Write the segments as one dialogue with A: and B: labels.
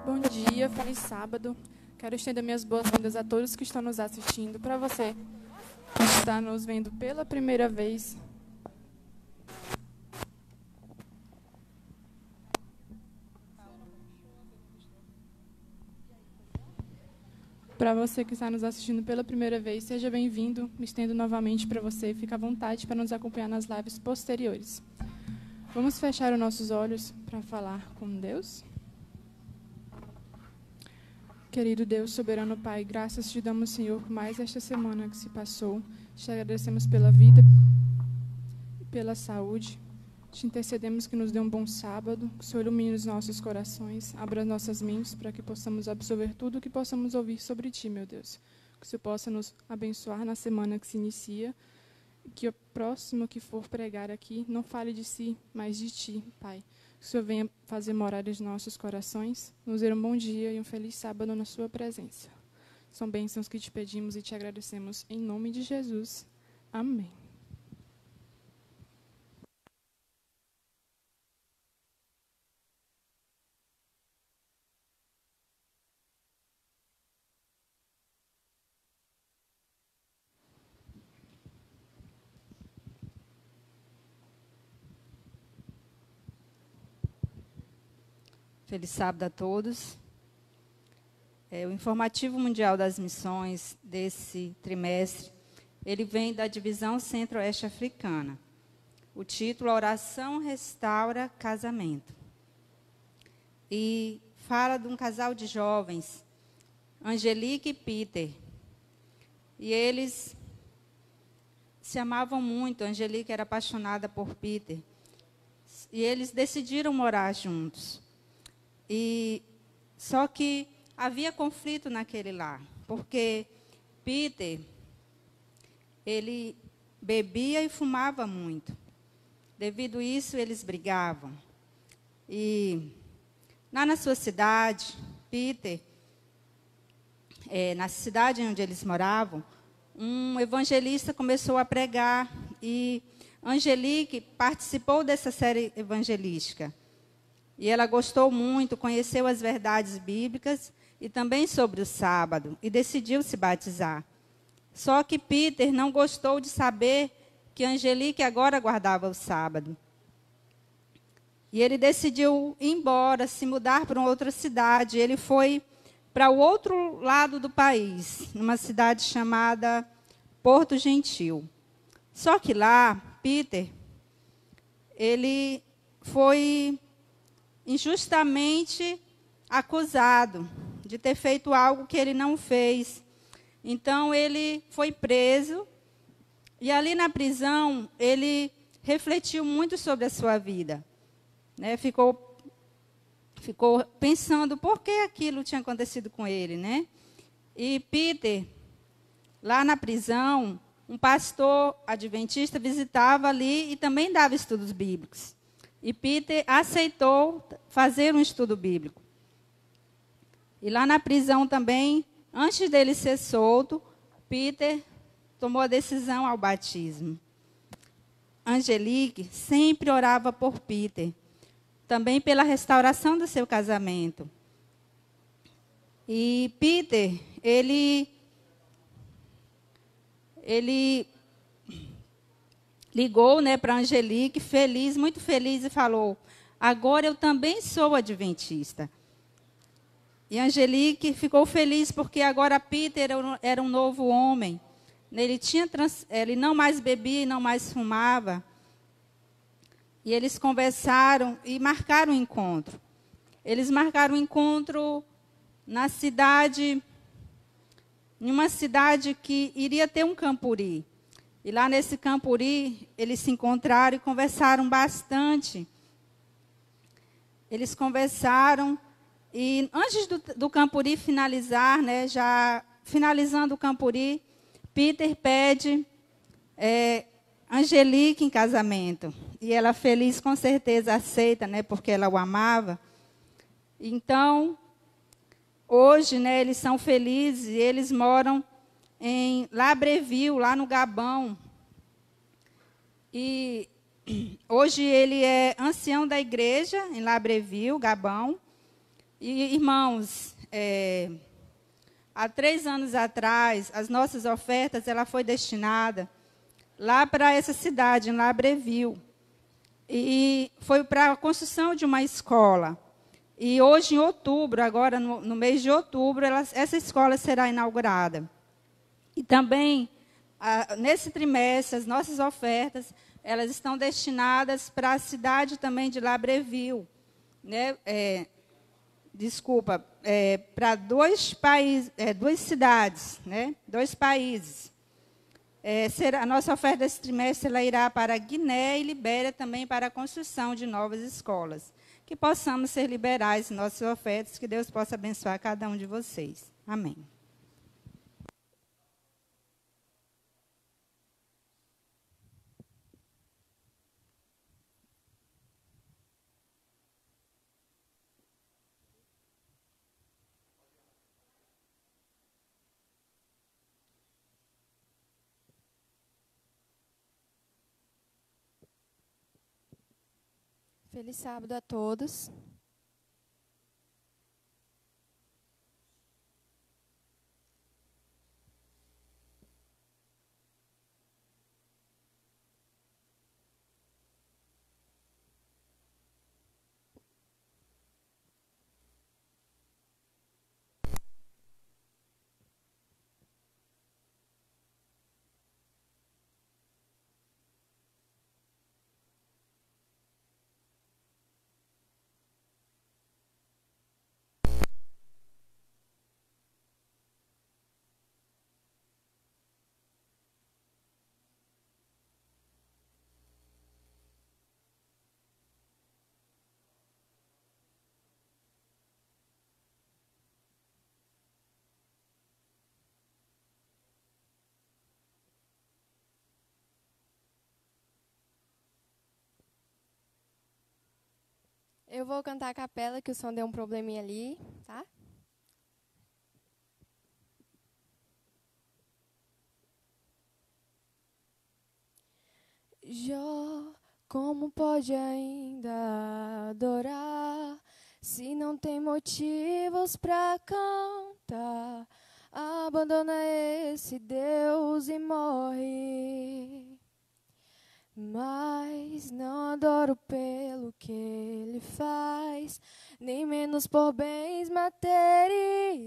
A: Bom dia, feliz sábado. Quero estender minhas boas-vindas a todos que estão nos assistindo. Para você que está nos vendo pela primeira vez, seja bem-vindo. Me estendo novamente para você. Fica à vontade para nos acompanhar nas lives posteriores. Vamos fechar os nossos olhos para falar com Deus? Querido Deus, soberano Pai, graças te damos, Senhor, por mais esta semana que se passou. Te agradecemos pela vida e pela saúde. Te intercedemos que nos dê um bom sábado, que o Senhor ilumine os nossos corações, abra as nossas mentes para que possamos absorver tudo o que possamos ouvir sobre Ti, meu Deus. Que o Senhor possa nos abençoar na semana que se inicia, e que o próximo que for pregar aqui não fale de si, mas de Ti, Pai. Que o Senhor venha fazer morar nos nossos corações, nos dê um bom dia e um feliz sábado na Sua presença. São bênçãos que te pedimos e te agradecemos em nome de Jesus. Amém.
B: Feliz sábado a todos. O Informativo Mundial das Missões desse trimestre, ele vem da divisão Centro-Oeste Africana. O título, Oração Restaura Casamento. E fala de um casal de jovens, Angelique e Peter. E eles se amavam muito. Angelique era apaixonada por Peter. E eles decidiram morar juntos. Só que havia conflito naquele lar, porque Peter, ele bebia e fumava muito. Devido a isso, eles brigavam. E lá na sua cidade, Peter, na cidade onde eles moravam, um evangelista começou a pregar e Angelique participou dessa série evangelística. E ela gostou muito, conheceu as verdades bíblicas e também sobre o sábado, e decidiu se batizar. Só que Peter não gostou de saber que Angelique agora guardava o sábado. E ele decidiu ir embora, se mudar para uma outra cidade. Ele foi para o outro lado do país, numa cidade chamada Porto Gentil. Só que lá, Peter, ele foi injustamente acusado de ter feito algo que ele não fez. Então, ele foi preso, e ali na prisão, ele refletiu muito sobre a sua vida. Né? Ficou pensando por que aquilo tinha acontecido com ele. Né? E Peter, lá na prisão, um pastor adventista visitava ali e também dava estudos bíblicos. E Peter aceitou fazer um estudo bíblico. E lá na prisão também, antes dele ser solto, Peter tomou a decisão ao batismo. Angelique sempre orava por Peter, também pela restauração do seu casamento. E Peter, ele ligou, né, para Angelique, feliz, muito feliz, e falou: agora eu também sou adventista. E ficou feliz porque agora Peter era um novo homem. Ele não mais bebia e não mais fumava. E eles conversaram e marcaram um encontro. Eles marcaram um encontro na cidade, em uma cidade que iria ter um campuri. E lá nesse campuri, eles se encontraram e conversaram bastante. Eles conversaram, e antes do campuri finalizar, né, já finalizando o campuri, Peter pede Angelique em casamento. E ela, feliz, com certeza aceita, né, porque ela o amava. Então, hoje, né, eles são felizes e eles moram em Libreville, lá no Gabão. E hoje ele é ancião da igreja em Libreville, Gabão. E, irmãos, há 3 anos atrás, as nossas ofertas ela foi destinada lá para essa cidade, em Libreville. E foi para a construção de uma escola. E hoje, em outubro, agora no mês de outubro, essa escola será inaugurada. E também, nesse trimestre, as nossas ofertas elas estão destinadas para a cidade também de Libreville, né? Para 2 países, 2 cidades, né? 2 países. A nossa oferta desse trimestre ela irá para Guiné e Libéria também para a construção de novas escolas. Que possamos ser liberais em nossas ofertas, que Deus possa abençoar cada um de vocês. Amém.
C: Feliz sábado a todos. Eu vou cantar a capela, que o som deu um probleminha ali, tá? Jó, como pode ainda adorar se não tem motivos pra cantar? Abandona esse Deus e morre. Mas não adoro pelo que ele faz, nem menos por bens materiais.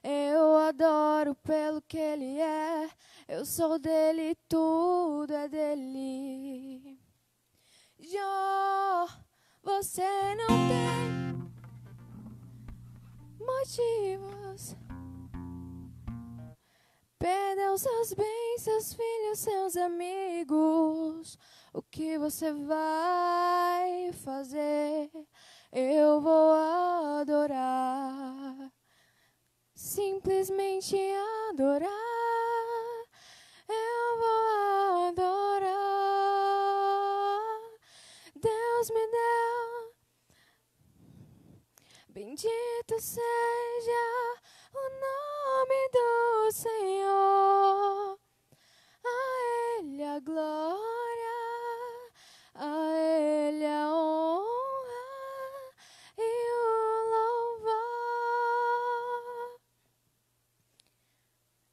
C: Eu adoro pelo que ele é, eu sou dele, tudo é dele. Jó, você não tem motivos. Perdeu seus bens, seus filhos, seus amigos. O que você vai fazer? Eu vou adorar. Simplesmente adorar. Eu vou adorar. Deus me deu. Bendito seja o nome do Senhor, a Ele a glória, a Ele a honra e o louvor.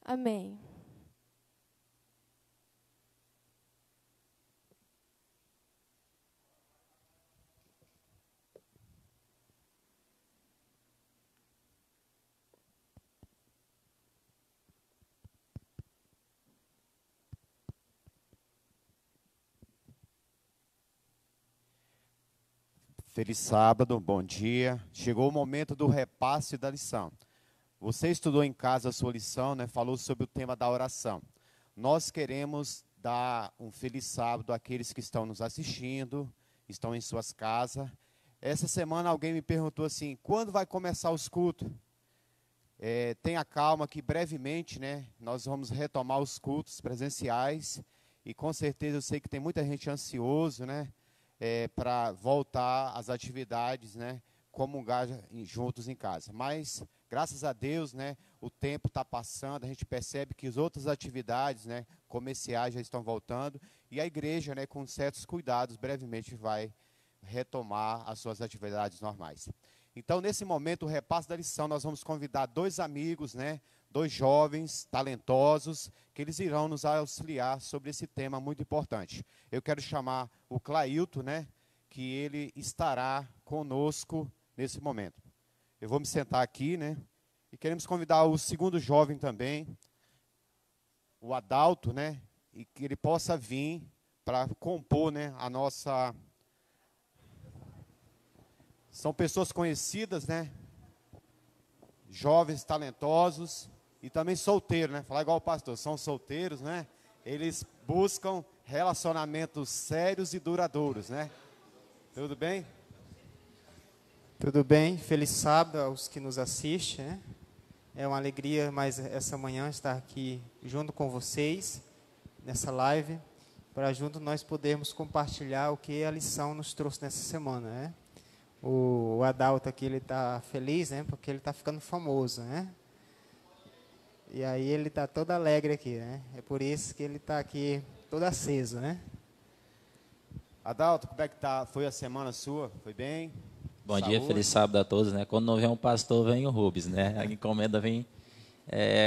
C: Amém.
D: Feliz sábado, bom dia. Chegou o momento do repasse da lição. Você estudou em casa a sua lição, né? Falou sobre o tema da oração. Nós queremos dar um feliz sábado àqueles que estão nos assistindo, estão em suas casas. Essa semana alguém me perguntou assim, quando vai começar os cultos? Tenha calma que brevemente, né, nós vamos retomar os cultos presenciais e com certeza eu sei que tem muita gente ansioso, né? Para voltar às atividades, né, comungar juntos em casa. Mas, graças a Deus, né, o tempo está passando, a gente percebe que as outras atividades, né, comerciais já estão voltando, e a igreja, né, com certos cuidados, brevemente vai retomar as suas atividades normais. Então, nesse momento, o repasse da lição, nós vamos convidar 2 amigos, né? 2 jovens talentosos, que eles irão nos auxiliar sobre esse tema muito importante. Eu quero chamar o Clailton, né? Que ele estará conosco nesse momento. Eu vou me sentar aqui, né? E queremos convidar o segundo jovem também, o Adalto, né? E que ele possa vir para compor, né, a nossa... São pessoas conhecidas, né? Jovens, talentosos e também solteiros, né? Falar igual o pastor, são solteiros, né? Eles buscam relacionamentos sérios e duradouros, né? Tudo bem?
E: Tudo bem, feliz sábado aos que nos assistem, né? É uma alegria mais essa manhã estar aqui junto com vocês, nessa live, para junto nós podermos compartilhar o que a lição nos trouxe nessa semana, né? O Adalto aqui, ele está feliz, né? Porque ele está ficando famoso, né? E aí ele está todo alegre aqui, né? É por isso que ele está aqui todo aceso, né?
D: Adalto, como é que tá? Foi a semana sua? Foi bem?
F: Bom
D: Saúde?
F: dia, feliz sábado a todos, né? Quando não vem um pastor, vem o Rubens, né? A encomenda vem.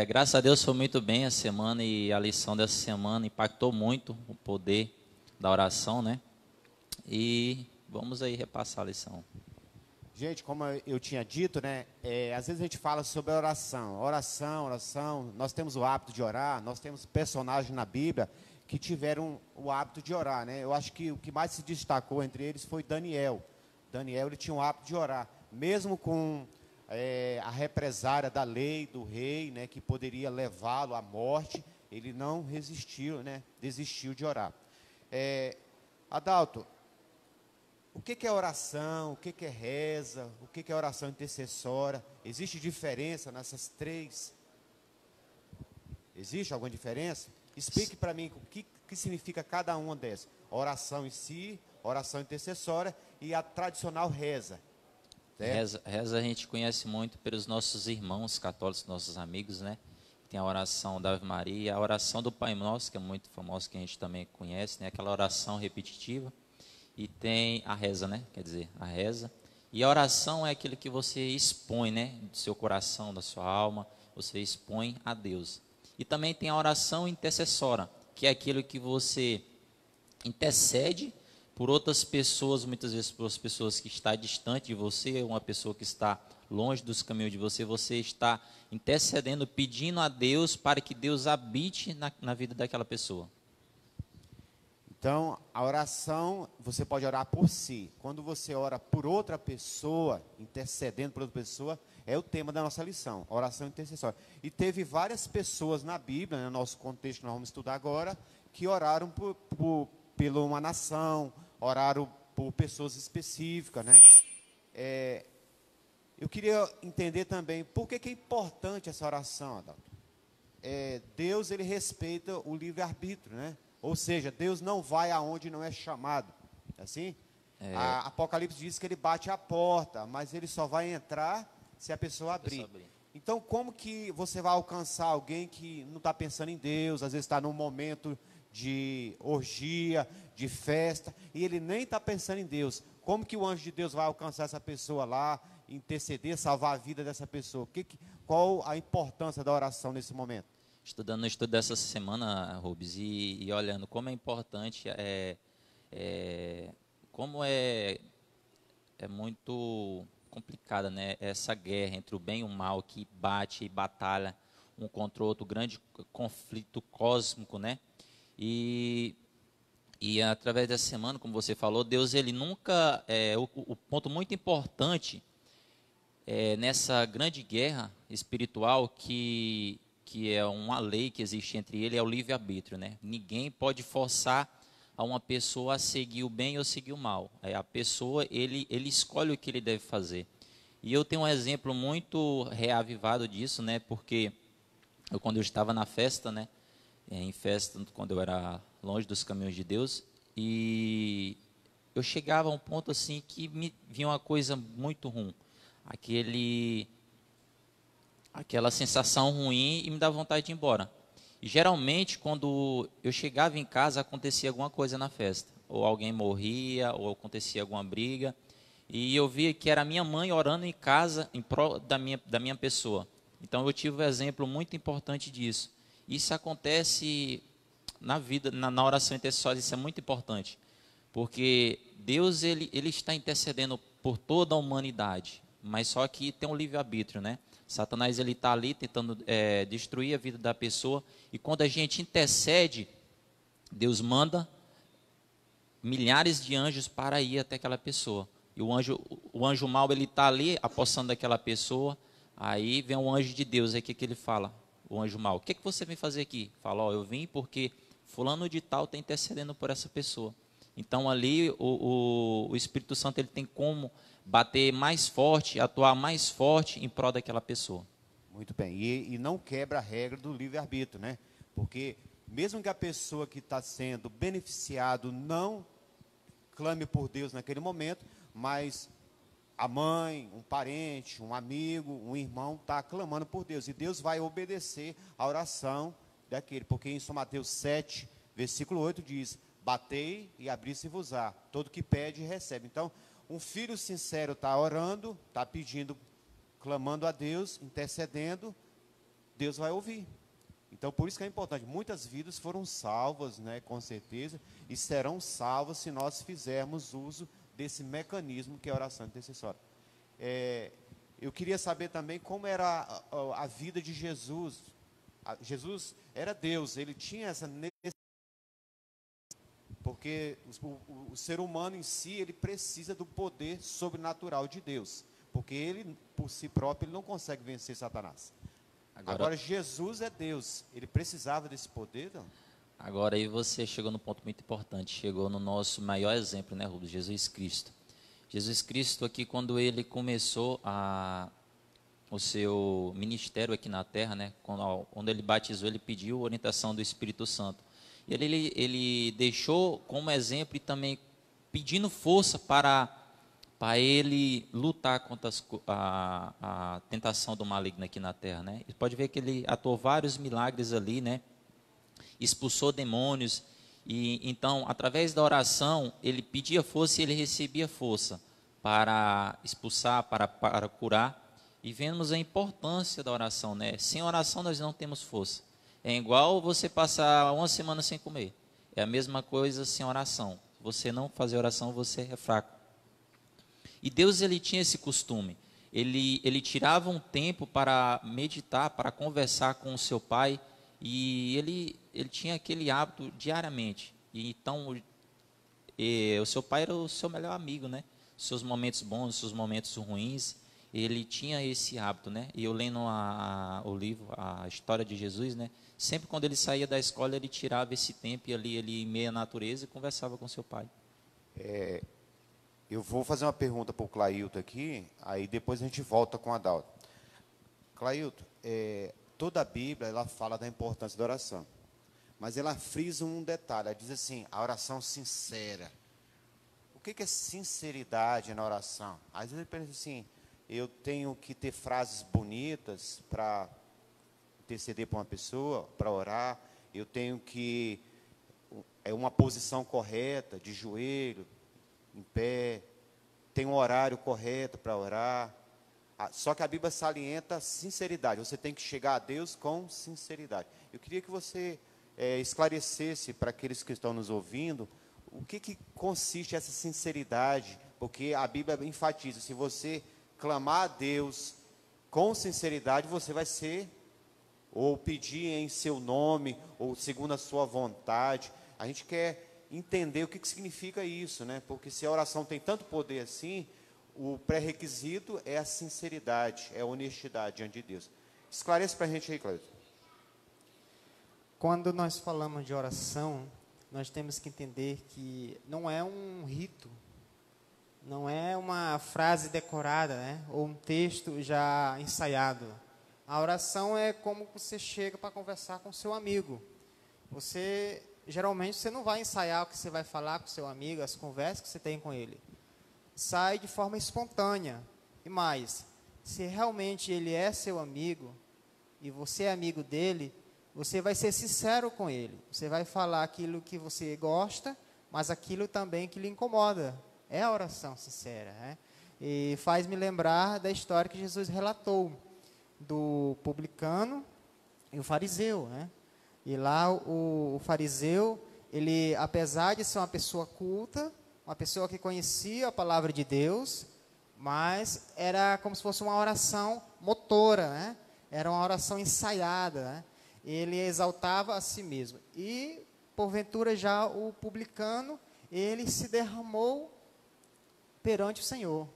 F: Graças a Deus foi muito bem a semana e a lição dessa semana impactou muito o poder da oração, né? E vamos aí repassar a lição.
D: Gente, como eu tinha dito, né? Às vezes a gente fala sobre oração. Oração. Nós temos o hábito de orar, nós temos personagens na Bíblia que tiveram o hábito de orar, né? Eu acho que o que mais se destacou entre eles foi Daniel. Daniel, ele tinha o hábito de orar, mesmo com a represária da lei do rei, né, que poderia levá-lo à morte, ele não resistiu, né, desistiu de orar. Adalto, o que é oração, o que é reza, o que é oração intercessória? Existe diferença nessas 3? Existe alguma diferença? Explique para mim o que significa cada uma dessas. Oração em si, oração intercessória e a tradicional reza.
F: Reza a gente conhece muito pelos nossos irmãos católicos, nossos amigos, né? Tem a oração da Ave Maria, a oração do Pai Nosso, que é muito famosa, que a gente também conhece, né? Aquela oração repetitiva. E tem a reza, né? Quer dizer, a reza. E a oração é aquilo que você expõe, né? Do seu coração, da sua alma, você expõe a Deus. E também tem a oração intercessória, que é aquilo que você intercede por outras pessoas, muitas vezes por pessoas que estão distante de você, uma pessoa que está longe dos caminhos de você, você está intercedendo, pedindo a Deus para que Deus habite na vida daquela pessoa.
D: Então, a oração, você pode orar por si. Quando você ora por outra pessoa, intercedendo por outra pessoa, é o tema da nossa lição, oração intercessória. E teve várias pessoas na Bíblia, no nosso contexto que nós vamos estudar agora, que oraram por uma nação, oraram por pessoas específicas, né? Eu queria entender também por que é importante essa oração, Adalto. Deus, ele respeita o livre-arbítrio, né? Ou seja, Deus não vai aonde não é chamado. Assim? A Apocalipse diz que ele bate a porta, mas ele só vai entrar se a pessoa abrir. Então, como que você vai alcançar alguém que não está pensando em Deus, às vezes está num momento de orgia, de festa, e ele nem está pensando em Deus? Como que o anjo de Deus vai alcançar essa pessoa lá, interceder, salvar a vida dessa pessoa? Qual a importância da oração nesse momento?
F: Estudando o estudo dessa semana, Rubens, e olhando como é importante, como é muito complicada, né, essa guerra entre o bem e o mal, que bate e batalha um contra o outro, grande conflito cósmico, né? E através dessa semana, como você falou, Deus, ele nunca, o ponto muito importante nessa grande guerra espiritual que é uma lei que existe entre ele, é o livre-arbítrio, né? Ninguém pode forçar a uma pessoa a seguir o bem ou seguir o mal. A pessoa, ele escolhe o que ele deve fazer. E eu tenho um exemplo muito reavivado disso, né? Porque quando eu estava na festa, né? Em festa, quando eu era longe dos caminhos de Deus, e eu chegava a um ponto assim que me vinha uma coisa muito ruim. Aquela sensação ruim e me dava vontade de ir embora. E geralmente, quando eu chegava em casa, acontecia alguma coisa na festa. Ou alguém morria, ou acontecia alguma briga. E eu vi que era a minha mãe orando em casa em prol da minha pessoa. Então eu tive um exemplo muito importante disso. Isso acontece na vida, na oração intercessória, isso é muito importante. Porque Deus ele está intercedendo por toda a humanidade, mas só que tem um livre-arbítrio, né? Satanás ele está ali tentando destruir a vida da pessoa, e quando a gente intercede, Deus manda milhares de anjos para ir até aquela pessoa. E o anjo mau ele está ali apossando daquela pessoa. Aí vem um anjo de Deus, aí o que ele fala? O anjo mau: o que você vem fazer aqui? Fala: ó, eu vim porque fulano de tal está intercedendo por essa pessoa. Então ali o Espírito Santo ele tem como bater mais forte, atuar mais forte em prol daquela pessoa.
D: Muito bem, e não quebra a regra do livre-arbítrio, né? Porque mesmo que a pessoa que está sendo beneficiado não clame por Deus naquele momento, mas a mãe, um parente, um amigo, um irmão está clamando por Deus, e Deus vai obedecer a oração daquele, porque em São Mateus 7, versículo 8 diz: batei e abri-se-vos-á, todo que pede recebe. Então, um filho sincero está orando, está pedindo, clamando a Deus, intercedendo, Deus vai ouvir. Então, por isso que é importante, muitas vidas foram salvas, né, com certeza, e serão salvas se nós fizermos uso desse mecanismo que é a oração intercessória. Eu queria saber também como era a vida de Jesus. Jesus era Deus, ele tinha essa necessidade, porque o ser humano em si, ele precisa do poder sobrenatural de Deus, porque ele, por si próprio, ele não consegue vencer Satanás. Agora Jesus é Deus, ele precisava desse poder, não?
F: Agora aí você chegou no ponto muito importante, chegou no nosso maior exemplo, né, Rubens? Jesus Cristo. Jesus Cristo aqui, quando ele começou o seu ministério aqui na terra, né, quando ele batizou, ele pediu orientação do Espírito Santo. E ele deixou como exemplo e também pedindo força para ele lutar contra a tentação do maligno aqui na terra, né? E pode ver que ele atuou vários milagres ali, né? Expulsou demônios, e então, através da oração, ele pedia força e ele recebia força para expulsar, para curar. E vemos a importância da oração, né? Sem oração nós não temos força. É igual você passar uma semana sem comer. É a mesma coisa sem oração. Se você não fazer oração, você é fraco. E Deus ele tinha esse costume. Ele tirava um tempo para meditar, para conversar com o seu pai, e ele tinha aquele hábito diariamente. E então o seu pai era o seu melhor amigo, né? Seus momentos bons, seus momentos ruins, ele tinha esse hábito, né? E eu lendo o livro, a história de Jesus, né? Sempre quando ele saía da escola, ele tirava esse tempo e ali ele em meia natureza e conversava com seu pai.
D: Eu vou fazer uma pergunta para o Clailton aqui, aí depois a gente volta com a Adalto. Clailton, toda a Bíblia ela fala da importância da oração, mas ela frisa um detalhe, ela diz assim: a oração sincera. O que é sinceridade na oração? Às vezes ele pensa assim: eu tenho que ter frases bonitas para interceder para uma pessoa, para orar, eu tenho que uma posição correta, de joelho, em pé, tem um horário correto para orar. Só que a Bíblia salienta sinceridade, você tem que chegar a Deus com sinceridade. Eu queria que você esclarecesse para aqueles que estão nos ouvindo, o que consiste essa sinceridade, porque a Bíblia enfatiza: se você clamar a Deus com sinceridade, você vai ser, ou pedir em seu nome, ou segundo a sua vontade. A gente quer entender o que significa isso, né? Porque se a oração tem tanto poder assim, o pré-requisito é a sinceridade, é a honestidade diante de Deus. Esclareça para a gente aí, Cláudio.
E: Quando nós falamos de oração, nós temos que entender que não é um rito, não é uma frase decorada, né? Ou um texto já ensaiado. A oração é como você chega para conversar com seu amigo. Geralmente você não vai ensaiar o que você vai falar com seu amigo, as conversas que você tem com ele. Sai de forma espontânea. E mais, se realmente ele é seu amigo e você é amigo dele, você vai ser sincero com ele. Você vai falar aquilo que você gosta, mas aquilo também que lhe incomoda. É a oração sincera, né? E faz me lembrar da história que Jesus relatou do publicano e o fariseu, né? E lá o fariseu, ele, apesar de ser uma pessoa culta, uma pessoa que conhecia a palavra de Deus, mas era como se fosse uma oração motora, né? Era uma oração ensaiada, né? Ele exaltava a si mesmo. E, porventura, já o publicano, ele se derramou perante o Senhor.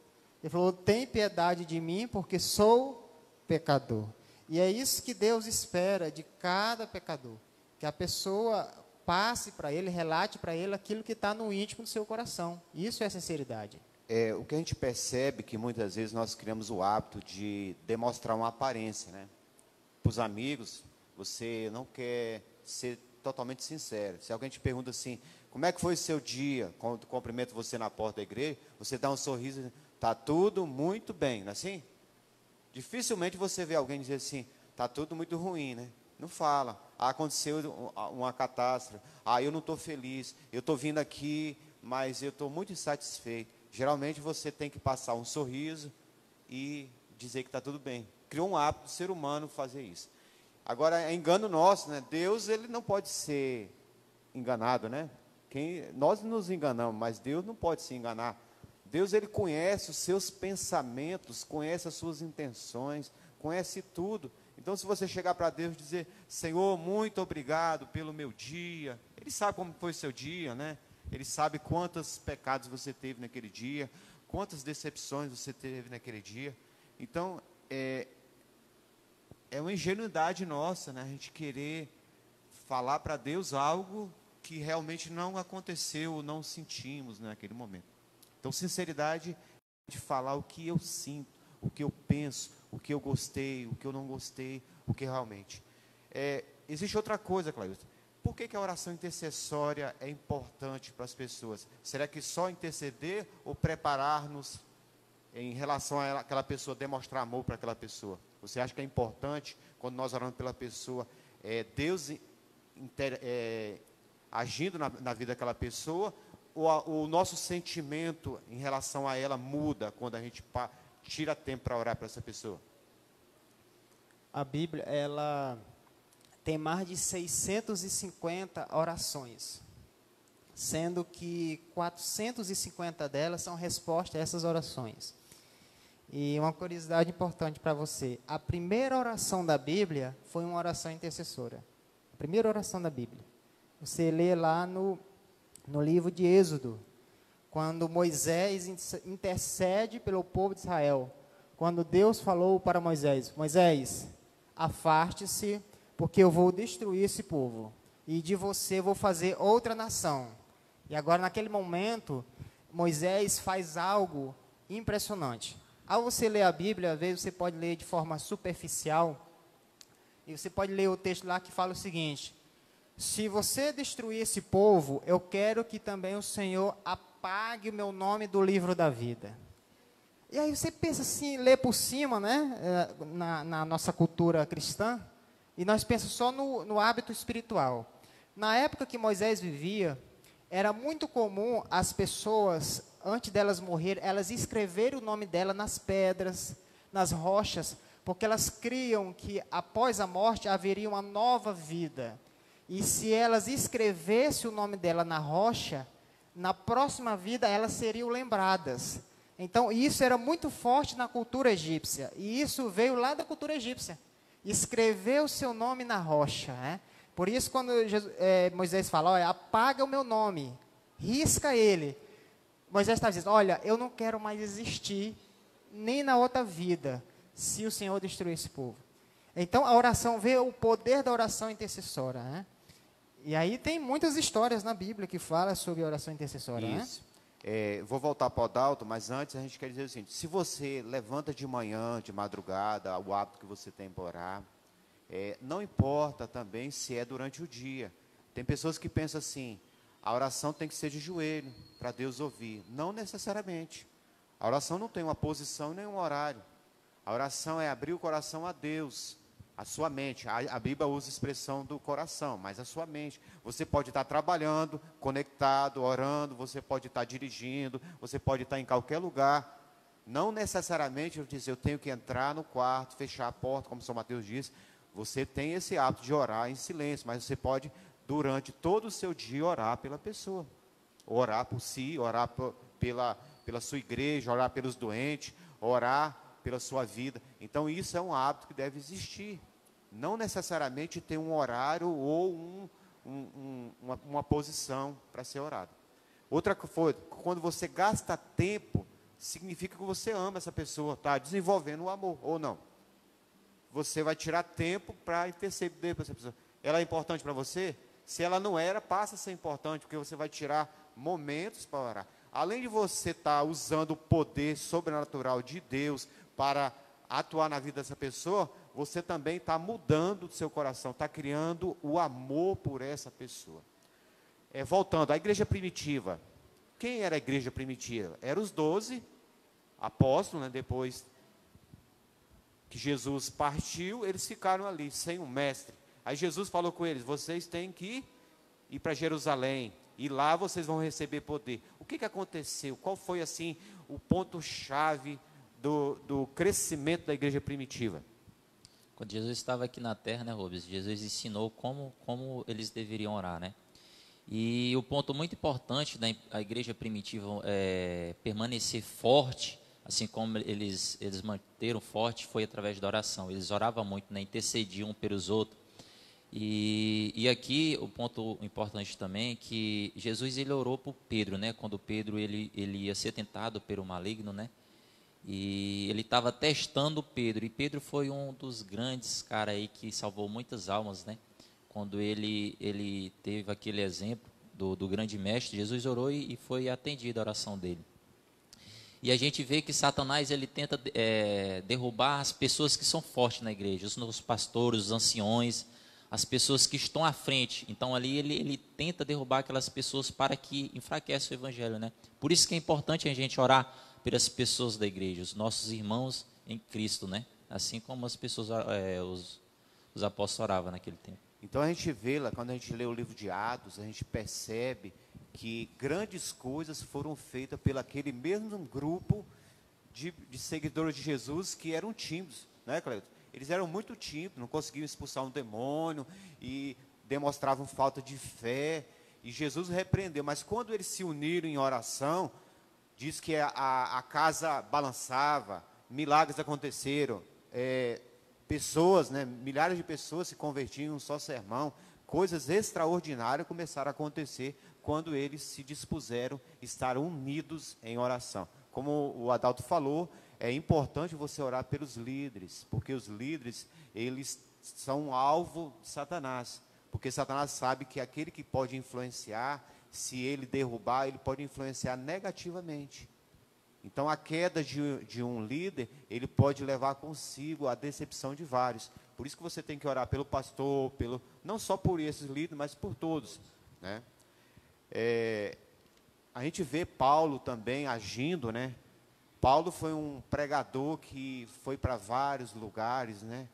E: Ele falou, tem piedade de mim, porque sou pecador. E é isso que Deus espera de cada pecador. Que a pessoa passe para ele, relate para ele aquilo que está no íntimo do seu coração. Isso é sinceridade.
D: O que a gente percebe que muitas vezes nós criamos o hábito de demonstrar uma aparência, né? Para os amigos, você não quer ser totalmente sincero. Se alguém te pergunta assim, como é que foi o seu dia? Quando cumprimento você na porta da igreja, você dá um sorriso, está tudo muito bem, não é assim? Dificilmente você vê alguém dizer assim, está tudo muito ruim, né? Não fala. Aconteceu uma catástrofe. Eu não estou feliz. Eu estou vindo aqui, mas eu estou muito insatisfeito. Geralmente você tem que passar um sorriso e dizer que está tudo bem. Criou um hábito do ser humano fazer isso. Agora, é engano nosso, né? Deus, ele não pode ser enganado, né? Nós nos enganamos, mas Deus não pode se enganar. Deus, ele conhece os seus pensamentos, conhece as suas intenções, conhece tudo. Então, se você chegar para Deus e dizer, Senhor, muito obrigado pelo meu dia. Ele sabe como foi o seu dia, né? Ele sabe quantos pecados você teve naquele dia, quantas decepções você teve naquele dia. Então, é uma ingenuidade nossa, né? A gente querer falar para Deus algo que realmente não aconteceu, não sentimos naquele momento. Então, sinceridade é de falar o que eu sinto, o que eu penso, o que eu gostei, o que eu não gostei, o que realmente. Existe outra coisa, Clailton. Por que a oração intercessória é importante para as pessoas? Será que só interceder ou preparar-nos em relação a aquela pessoa, demonstrar amor para aquela pessoa? Você acha que é importante, quando nós oramos pela pessoa, Deus agindo na vida daquela pessoa, ou o nosso sentimento em relação a ela muda quando a gente tira tempo para orar para essa pessoa?
E: A Bíblia, ela tem mais de 650 orações, sendo que 450 delas são respostas a essas orações. E uma curiosidade importante para você, a primeira oração da Bíblia foi uma oração intercessora. A primeira oração da Bíblia. Você lê lá no livro de Êxodo, quando Moisés intercede pelo povo de Israel. Quando Deus falou para Moisés, Moisés, afaste-se, porque eu vou destruir esse povo, e de você vou fazer outra nação. E agora, naquele momento, Moisés faz algo impressionante. Ao você ler a Bíblia, às vezes você pode ler de forma superficial, e você pode ler o texto lá que fala o seguinte, se você destruir esse povo, eu quero que também o Senhor apague o meu nome do livro da vida. E aí você pensa assim, lê por cima, né, na nossa cultura cristã, e nós pensamos só no hábito espiritual. Na época que Moisés vivia, era muito comum as pessoas, antes delas morrer, elas escreverem o nome dela nas pedras, nas rochas, porque elas criam que após a morte haveria uma nova vida. E se elas escrevessem o nome dela na rocha, na próxima vida elas seriam lembradas. Então, isso era muito forte na cultura egípcia, e isso veio lá da cultura egípcia. Escrever o seu nome na rocha, né? Por isso, quando Moisés fala, olha, apaga o meu nome, risca ele. Moisés está dizendo, olha, eu não quero mais existir, nem na outra vida, se o Senhor destruir esse povo. Então, a oração vê o poder da oração intercessória, né? E aí tem muitas histórias na Bíblia que falam sobre a oração intercessória,
D: Isso.
E: né?
D: Vou voltar para o Adalto, mas antes a gente quer dizer o seguinte, se você levanta de manhã, de madrugada, o hábito que você tem para orar, não importa também se é durante o dia. Tem pessoas que pensam assim, a oração tem que ser de joelho, para Deus ouvir. Não necessariamente. A oração não tem uma posição nem um horário. A oração é abrir o coração a Deus, a sua mente. A Bíblia usa a expressão do coração, mas a sua mente. Você pode estar trabalhando, conectado, orando, você pode estar dirigindo, você pode estar em qualquer lugar. Não necessariamente eu dizer, eu tenho que entrar no quarto, fechar a porta, como São Mateus diz. Você tem esse hábito de orar em silêncio, mas você pode, durante todo o seu dia, orar pela pessoa. Orar por si, orar pela sua igreja, orar pelos doentes, orar pela sua vida. Então, isso é um hábito que deve existir. Não necessariamente tem um horário ou uma posição para ser orado. Outra coisa, quando você gasta tempo, significa que você ama essa pessoa, está desenvolvendo o amor, ou não. Você vai tirar tempo para interceder para essa pessoa. Ela é importante para você? Se ela não era, passa a ser importante, porque você vai tirar momentos para orar. Além de você estar usando o poder sobrenatural de Deus para atuar na vida dessa pessoa, você também está mudando o seu coração, está criando o amor por essa pessoa. Voltando, a igreja primitiva. Quem era a igreja primitiva? Eram os 12 apóstolos, né? Depois que Jesus partiu, eles ficaram ali, sem um mestre. Aí Jesus falou com eles, vocês têm que ir para Jerusalém, e lá vocês vão receber poder. O que aconteceu? Qual foi, assim, o ponto-chave do crescimento da igreja primitiva?
F: Quando Jesus estava aqui na terra, né, Rubens? Jesus ensinou como eles deveriam orar, né? E o ponto muito importante da igreja primitiva permanecer forte, assim como eles manteram forte, foi através da oração. Eles oravam muito, né? Intercediam um pelos outros. E aqui o ponto importante também é que Jesus ele orou por Pedro, né? Quando Pedro ele ia ser tentado pelo maligno, né? E ele estava testando Pedro. E Pedro foi um dos grandes caras aí que salvou muitas almas, né? Quando ele teve aquele exemplo do grande mestre, Jesus orou e foi atendida a oração dele. E a gente vê que Satanás ele tenta derrubar as pessoas que são fortes na igreja, os pastores, os anciões, as pessoas que estão à frente. Então ali ele tenta derrubar aquelas pessoas para que enfraqueça o evangelho, né? Por isso que é importante a gente orar pelas pessoas da igreja, os nossos irmãos em Cristo, né? Assim como as pessoas, os apóstolos oravam naquele tempo.
D: Então a gente vê lá, quando a gente lê o livro de Atos, a gente percebe que grandes coisas foram feitas pelo aquele mesmo grupo de seguidores de Jesus que eram tímidos, né, Cleito? Eles eram muito tímidos, não conseguiam expulsar um demônio e demonstravam falta de fé. E Jesus repreendeu, mas quando eles se uniram em oração, diz que a casa balançava, milagres aconteceram, pessoas, né, milhares de pessoas se convertiam em um só sermão, coisas extraordinárias começaram a acontecer quando eles se dispuseram a estar unidos em oração. Como o Adalto falou, é importante você orar pelos líderes, porque os líderes, eles são um alvo de Satanás, porque Satanás sabe que aquele que pode influenciar, se ele derrubar, ele pode influenciar negativamente. Então, a queda de um líder, ele pode levar consigo a decepção de vários. Por isso que você tem que orar pelo pastor, não só por esses líderes, mas por todos, né? A gente vê Paulo também agindo, né? Paulo foi um pregador que foi para vários lugares, né?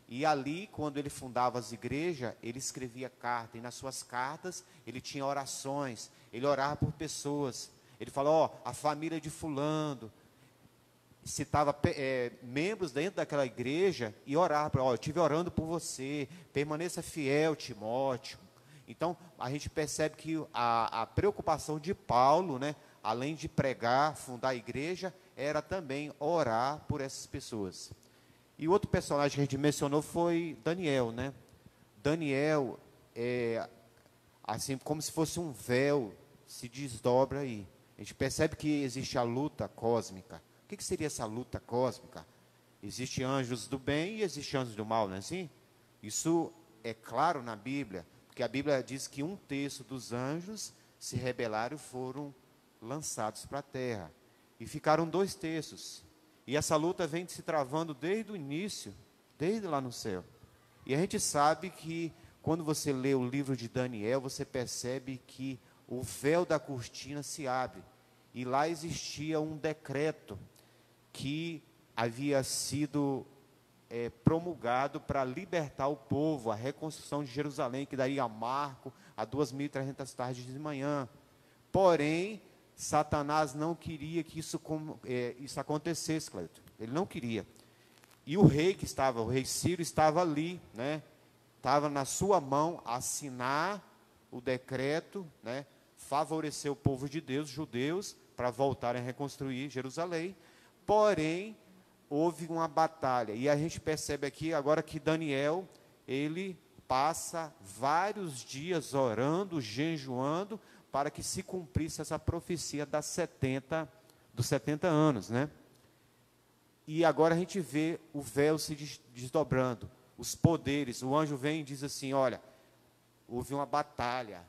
D: E ali, quando ele fundava as igrejas, ele escrevia cartas, e nas suas cartas ele tinha orações, ele orava por pessoas. Ele falou, a família de fulano, citava membros dentro daquela igreja e orava, eu estive orando por você, permaneça fiel, Timóteo. Então, a gente percebe que a preocupação de Paulo, né, além de pregar, fundar a igreja, era também orar por essas pessoas. E outro personagem que a gente mencionou foi Daniel, né? Daniel, assim, como se fosse um véu, se desdobra aí. A gente percebe que existe a luta cósmica. O que seria essa luta cósmica? Existem anjos do bem e existem anjos do mal, não é assim? Isso é claro na Bíblia, porque a Bíblia diz que 1/3 dos anjos se rebelaram e foram lançados para a terra. E ficaram 2/3. E essa luta vem se travando desde o início, desde lá no céu. E a gente sabe que, quando você lê o livro de Daniel, você percebe que o véu da cortina se abre. E lá existia um decreto que havia sido promulgado para libertar o povo, a reconstrução de Jerusalém, que daria marco a 2.300 tardes de manhã. Porém, Satanás não queria que isso acontecesse, Cleiton. Ele não queria. E o rei o rei Ciro estava ali, né? Estava na sua mão assinar o decreto, né? Favorecer o povo de Deus, judeus, para voltarem a reconstruir Jerusalém. Porém, houve uma batalha. E a gente percebe aqui agora que Daniel, ele passa vários dias orando, jejuando, para que se cumprisse essa profecia dos 70 anos, né? E agora a gente vê o véu se desdobrando, os poderes. O anjo vem e diz assim: olha, houve uma batalha.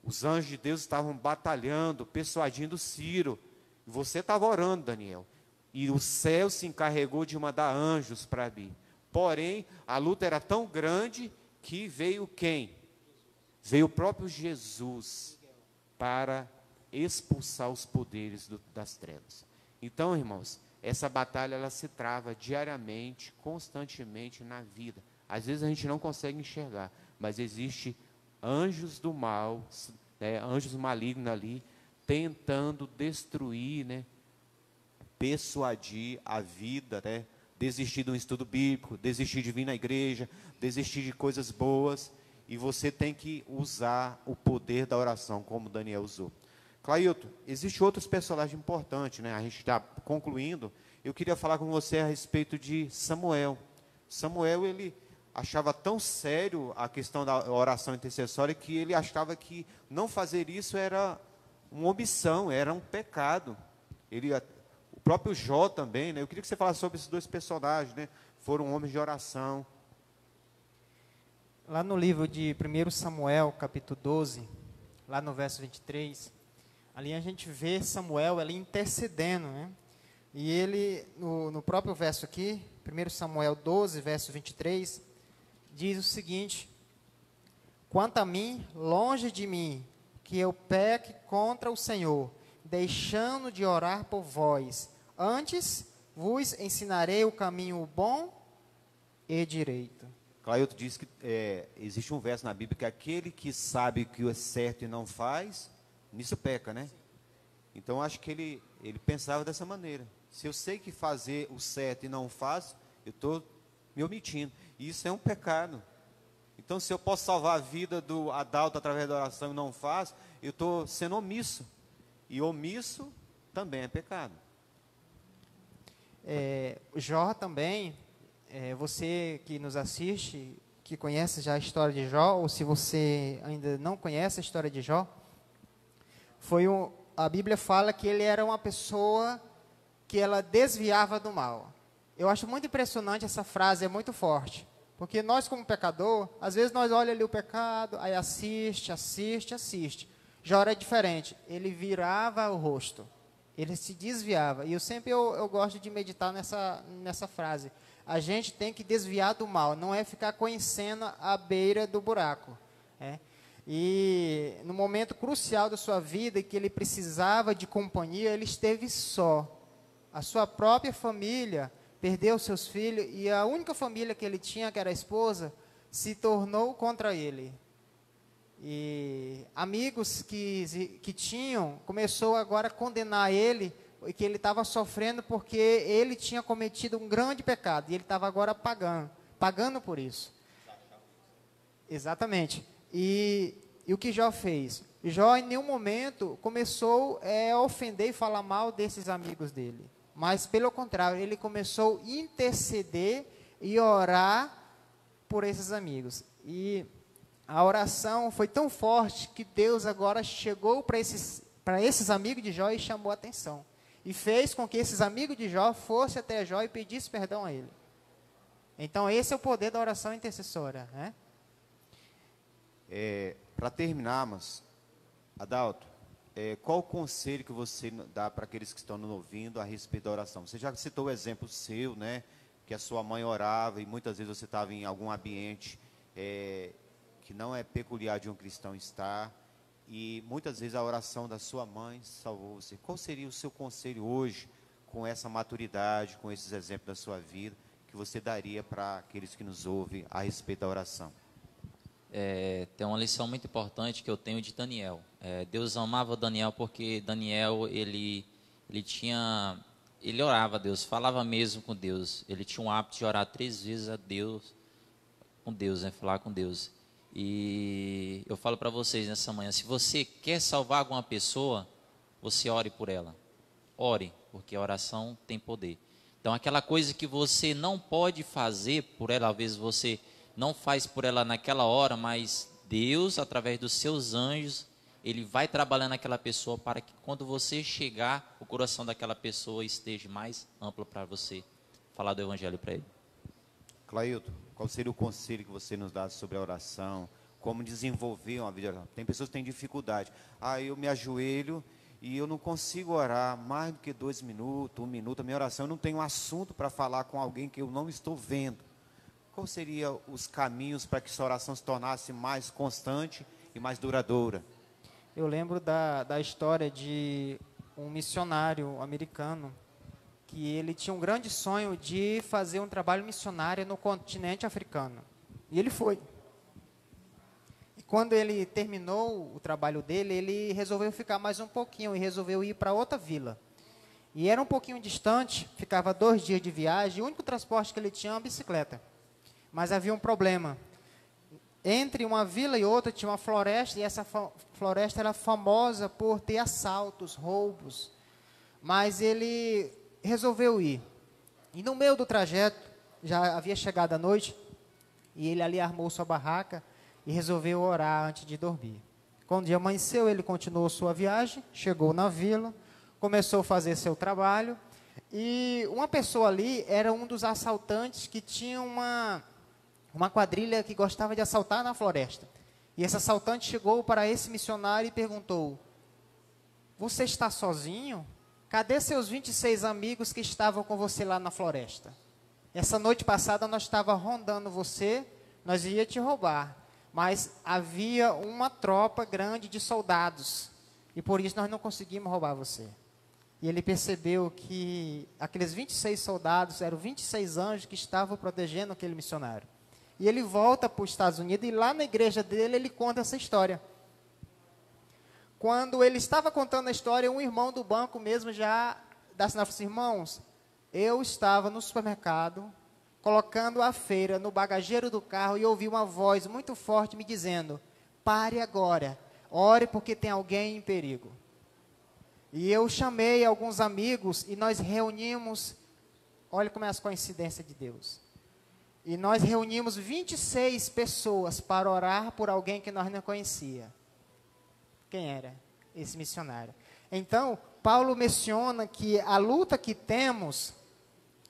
D: Os anjos de Deus estavam batalhando, persuadindo Ciro. E você estava orando, Daniel. E o céu se encarregou de mandar anjos para mim. Porém, a luta era tão grande que veio quem? Veio o próprio Jesus para expulsar os poderes das trevas. Então, irmãos, essa batalha ela se trava diariamente, constantemente na vida. Às vezes a gente não consegue enxergar, mas existe anjos do mal, né, anjos malignos ali, tentando destruir, né, persuadir a vida, né, desistir de um estudo bíblico, desistir de vir na igreja, desistir de coisas boas, e você tem que usar o poder da oração, como Daniel usou. Clailton, existem outros personagens importantes, né? A gente está concluindo. Eu queria falar com você a respeito de Samuel. Samuel, ele achava tão sério a questão da oração intercessória que ele achava que não fazer isso era uma omissão, era um pecado. O próprio Jó também, né? Eu queria que você falasse sobre esses dois personagens, né? Foram homens de oração.
E: Lá no livro de 1 Samuel, capítulo 12, lá no verso 23, ali a gente vê Samuel ali intercedendo, né? E ele, no próprio verso aqui, 1 Samuel 12, verso 23, diz o seguinte: quanto a mim, longe de mim, que eu peque contra o Senhor, deixando de orar por vós. Antes vos ensinarei o caminho bom e direito.
D: Clailton diz que existe um verso na Bíblia que aquele que sabe que é certo e não faz, nisso peca, né? Então, acho que ele pensava dessa maneira. Se eu sei que fazer o certo e não faço, eu estou me omitindo. E isso é um pecado. Então, se eu posso salvar a vida do Adalto através da oração e não faço, eu estou sendo omisso. E omisso também é pecado.
E: Jó também, você que nos assiste, que conhece já a história de Jó, ou se você ainda não conhece a história de Jó, a Bíblia fala que ele era uma pessoa que ela desviava do mal. Eu acho muito impressionante essa frase, é muito forte. Porque nós, como pecador, às vezes nós olhamos ali o pecado, aí assiste. Jó era diferente. Ele virava o rosto. Ele se desviava. E eu gosto de meditar nessa frase. A gente tem que desviar do mal, não é ficar conhecendo a beira do buraco. E no momento crucial da sua vida, que ele precisava de companhia, ele esteve só. A sua própria família perdeu seus filhos, e a única família que ele tinha, que era a esposa, se tornou contra ele. E amigos que tinham, começou agora a condenar ele, que ele estava sofrendo porque ele tinha cometido um grande pecado, e ele estava agora pagando por isso. Exatamente. E o que Jó fez? Jó, em nenhum momento, começou a ofender e falar mal desses amigos dele. Mas, pelo contrário, ele começou a interceder e orar por esses amigos. E a oração foi tão forte que Deus agora chegou para esses amigos de Jó e chamou a atenção. E fez com que esses amigos de Jó fossem até Jó e pedissem perdão a ele. Então, esse é o poder da oração intercessória, né?
D: Para terminarmos, Adalto, qual o conselho que você dá para aqueles que estão nos ouvindo a respeito da oração? Você já citou o exemplo seu, né? Que a sua mãe orava e muitas vezes você estava em algum ambiente que não é peculiar de um cristão estar, e muitas vezes a oração da sua mãe salvou você. Qual seria o seu conselho hoje, com essa maturidade, com esses exemplos da sua vida, que você daria para aqueles que nos ouvem a respeito da oração?
F: tem uma lição muito importante que eu tenho de Daniel. Deus amava Daniel porque Daniel, ele orava a Deus, falava mesmo com Deus. Ele tinha um hábito de orar 3 vezes a Deus, com Deus, né? Falar com Deus. E eu falo para vocês nessa manhã, se você quer salvar alguma pessoa, você ore por ela. Ore, porque a oração tem poder. Então, aquela coisa que você não pode fazer por ela, às vezes você não faz por ela naquela hora, mas Deus, através dos seus anjos, Ele vai trabalhando naquela pessoa para que quando você chegar, o coração daquela pessoa esteja mais amplo para você falar do Evangelho para ele.
D: Clailton, qual seria o conselho que você nos dá sobre a oração? Como desenvolver uma vida de oração? Tem pessoas que têm dificuldade. Eu me ajoelho e eu não consigo orar mais do que 2 minutos, 1 minuto. A minha oração, eu não tenho assunto para falar com alguém que eu não estou vendo. Quais seriam os caminhos para que sua oração se tornasse mais constante e mais duradoura?
E: Eu lembro da história de um missionário americano, que ele tinha um grande sonho de fazer um trabalho missionário no continente africano. E ele foi. E quando ele terminou o trabalho dele, ele resolveu ficar mais um pouquinho e resolveu ir para outra vila. E era um pouquinho distante, ficava 2 dias de viagem, e o único transporte que ele tinha era uma bicicleta. Mas havia um problema. Entre uma vila e outra tinha uma floresta, e essa floresta era famosa por ter assaltos, roubos. Mas ele resolveu ir. E no meio do trajeto, já havia chegado a noite, e ele ali armou sua barraca e resolveu orar antes de dormir. Quando o dia amanheceu, ele continuou sua viagem, chegou na vila, começou a fazer seu trabalho, e uma pessoa ali era um dos assaltantes que tinha uma quadrilha que gostava de assaltar na floresta. E esse assaltante chegou para esse missionário e perguntou: você está sozinho? Cadê seus 26 amigos que estavam com você lá na floresta? Essa noite passada nós estávamos rondando você, nós ia te roubar, mas havia uma tropa grande de soldados, e por isso nós não conseguimos roubar você. E ele percebeu que aqueles 26 soldados eram 26 anjos que estavam protegendo aquele missionário. E ele volta para os Estados Unidos, e lá na igreja dele ele conta essa história. Quando ele estava contando a história, um irmão do banco mesmo já dá sinal para os irmãos: eu estava no supermercado, colocando a feira no bagageiro do carro, e ouvi uma voz muito forte me dizendo: pare agora, ore porque tem alguém em perigo. E eu chamei alguns amigos e nós reunimos, olha como é as coincidências de Deus. E nós reunimos 26 pessoas para orar por alguém que nós não conhecia. Quem era? Esse missionário. Então, Paulo menciona que a luta que temos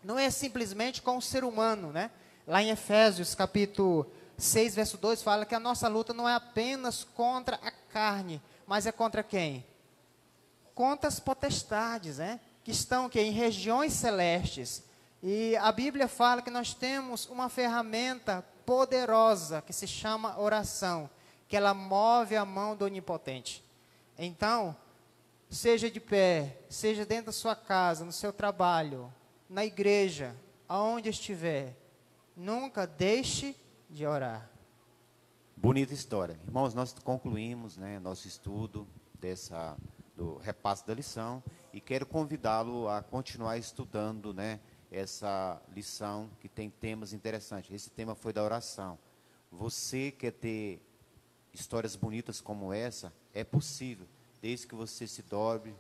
E: não é simplesmente com o ser humano, né? Lá em Efésios, capítulo 6, verso 2, fala que a nossa luta não é apenas contra a carne, mas é contra quem? Contra as potestades, né? Que estão aqui em regiões celestes. E a Bíblia fala que nós temos uma ferramenta poderosa que se chama oração, que ela move a mão do onipotente. Então, seja de pé, seja dentro da sua casa, no seu trabalho, na igreja, aonde estiver, nunca deixe de orar.
D: Bonita história. Irmãos, nós concluímos, nosso estudo do repasse da lição, e quero convidá-lo a continuar estudando, essa lição que tem temas interessantes. Esse tema foi da oração. Você quer ter histórias bonitas como essa? É possível, desde que você se dobre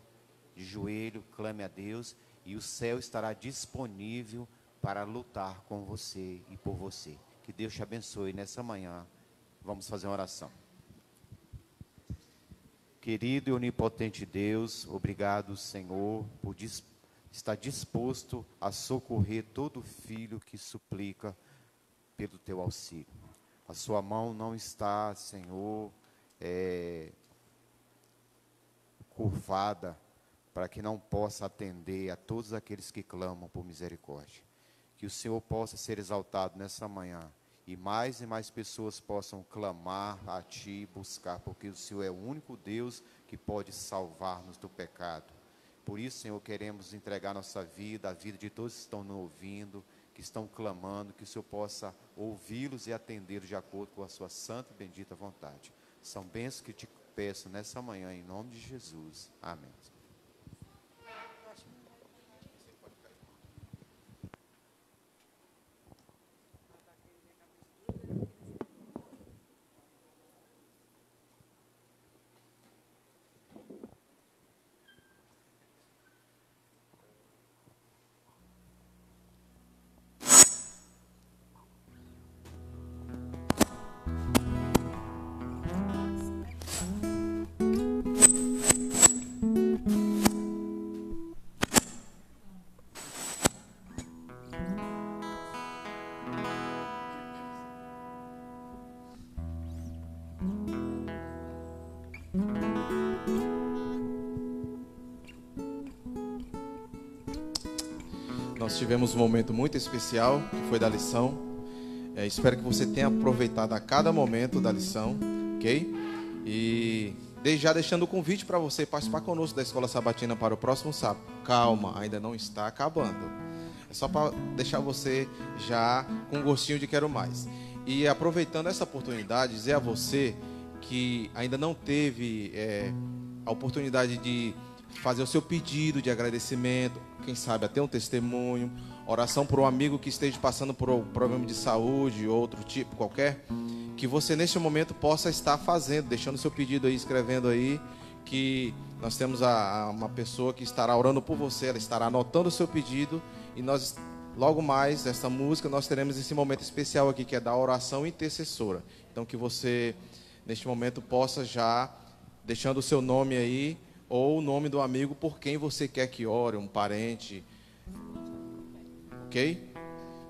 D: de joelho, clame a Deus, e o céu estará disponível para lutar com você e por você. Que Deus te abençoe nessa manhã. Vamos fazer uma oração. Querido e onipotente Deus, obrigado, Senhor, por estar disposto a socorrer todo filho que suplica pelo teu auxílio. A sua mão não está, Senhor, curvada para que não possa atender a todos aqueles que clamam por misericórdia. Que o Senhor possa ser exaltado nessa manhã, e mais pessoas possam clamar a Ti, buscar, porque o Senhor é o único Deus que pode salvar-nos do pecado. Por isso, Senhor, queremos entregar nossa vida, a vida de todos que estão nos ouvindo, que estão clamando, que o Senhor possa ouvi-los e atendê-los de acordo com a sua santa e bendita vontade. São bênçãos que te peço nessa manhã, em nome de Jesus. Amém.
G: Nós tivemos um momento muito especial, que foi da lição. Espero que você tenha aproveitado a cada momento da lição, ok? E já deixando o convite para você participar conosco da Escola Sabatina para o próximo sábado. Calma, ainda não está acabando. É só para deixar você já com um gostinho de quero mais. E aproveitando essa oportunidade, dizer a você que ainda não teve a oportunidade de fazer o seu pedido de agradecimento, quem sabe até um testemunho, oração por um amigo que esteja passando por um problema de saúde, outro tipo qualquer, que você neste momento possa estar fazendo, deixando o seu pedido aí, escrevendo aí, que nós temos uma pessoa que estará orando por você, ela estará anotando o seu pedido, e nós, logo mais, essa música, nós teremos esse momento especial aqui, que é da oração intercessora. Então que você, neste momento, possa já, deixando o seu nome aí, ou o nome do amigo por quem você quer que ore, um parente, ok?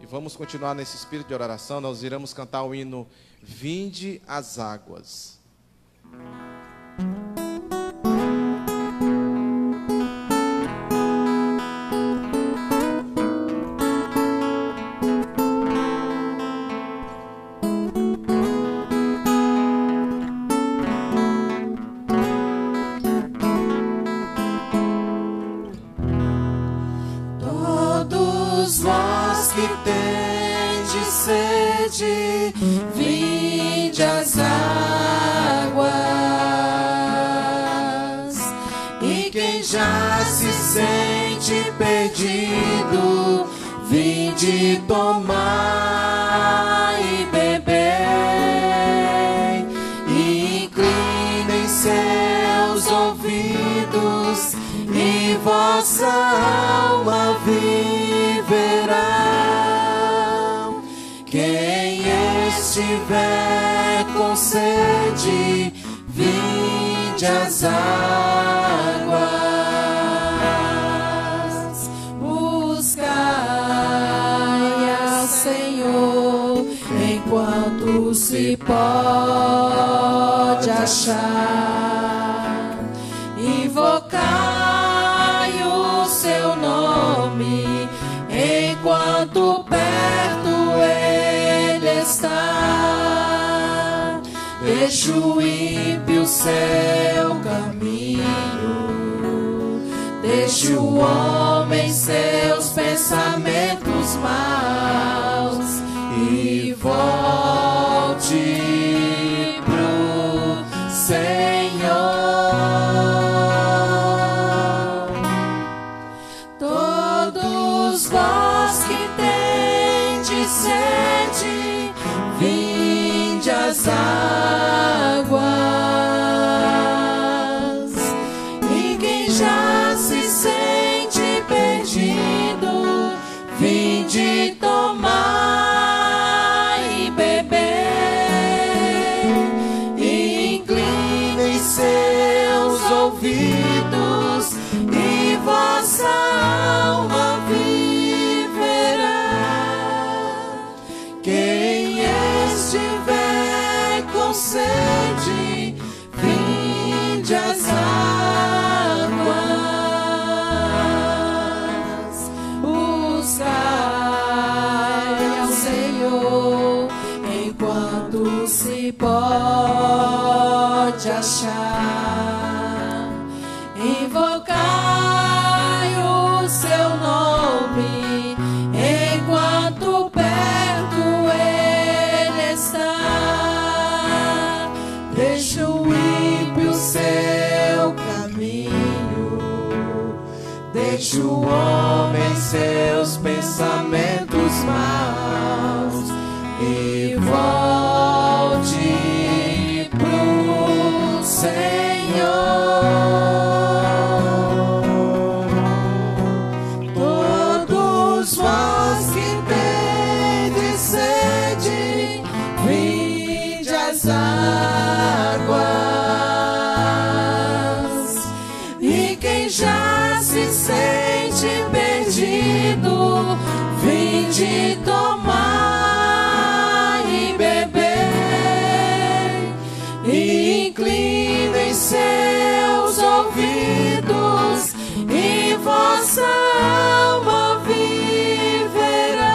G: E vamos continuar nesse espírito de oração. Nós iremos cantar o hino Vinde às Águas.
H: Vinde às águas, e quem já se sente perdido, vinde tomar e beber, e inclinem seus ouvidos, e vossa alma viverá. Quem estiver com sede, vinde às águas. Buscai ao Senhor enquanto se pode achar. Invocai o seu nome enquanto perto ele está. Deixa o ímpio seu caminho, deixe o homem seus pensamentos maus e volte pro Senhor. Todos vós que tendes sede, vinde às águas, e quem já se sente perdido, vinde tomar e beber, e inclinem seus ouvidos, e vossa alma viverá. Quem estiver com sede, vinde às águas. Buscai ao Senhor enquanto se pode achar. Invocai o seu nome enquanto e volte pro Senhor. Todos vós que tendes sede, vinde às águas. E quem já se sente perdido, vinde tomar e beber. E inclinem seus ouvidos e vossa alma viverá.